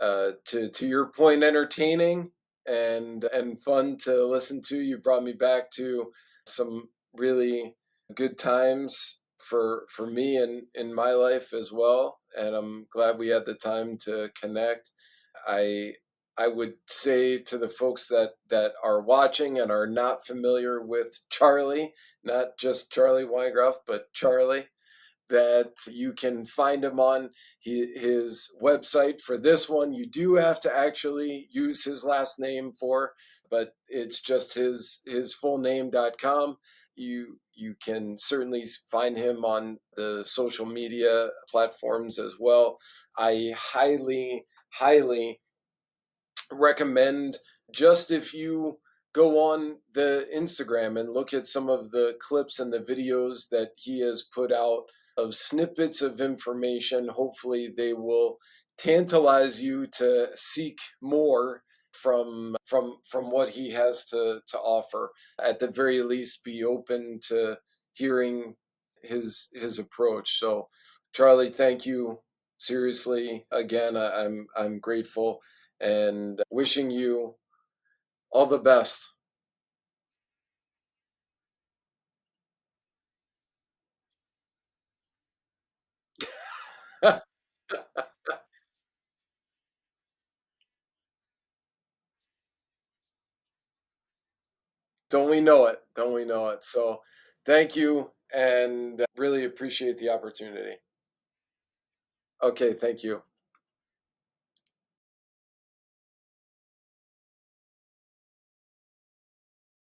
[SPEAKER 1] to your point, entertaining and fun to listen to. You brought me back to some really good times for me and in my life as well. And I'm glad we had the time to connect. I I would say to the folks that are watching and are not familiar with Charlie, not just Charlie Weingroff, but Charlie, that you can find him on his website. For this one, you do have to actually use his last name for, but it's just his full name.com. You can certainly find him on the social media platforms as well. I highly recommend, just if you go on the Instagram and look at some of the clips and the videos that he has put out of snippets of information. Hopefully, they will tantalize you to seek more from what he has to offer. At the very least, be open to hearing his approach. So, Charlie, thank you seriously again. I'm grateful and wishing you all the best. Don't we know it? Don't we know it? So, thank you and really appreciate the opportunity. Okay, thank you.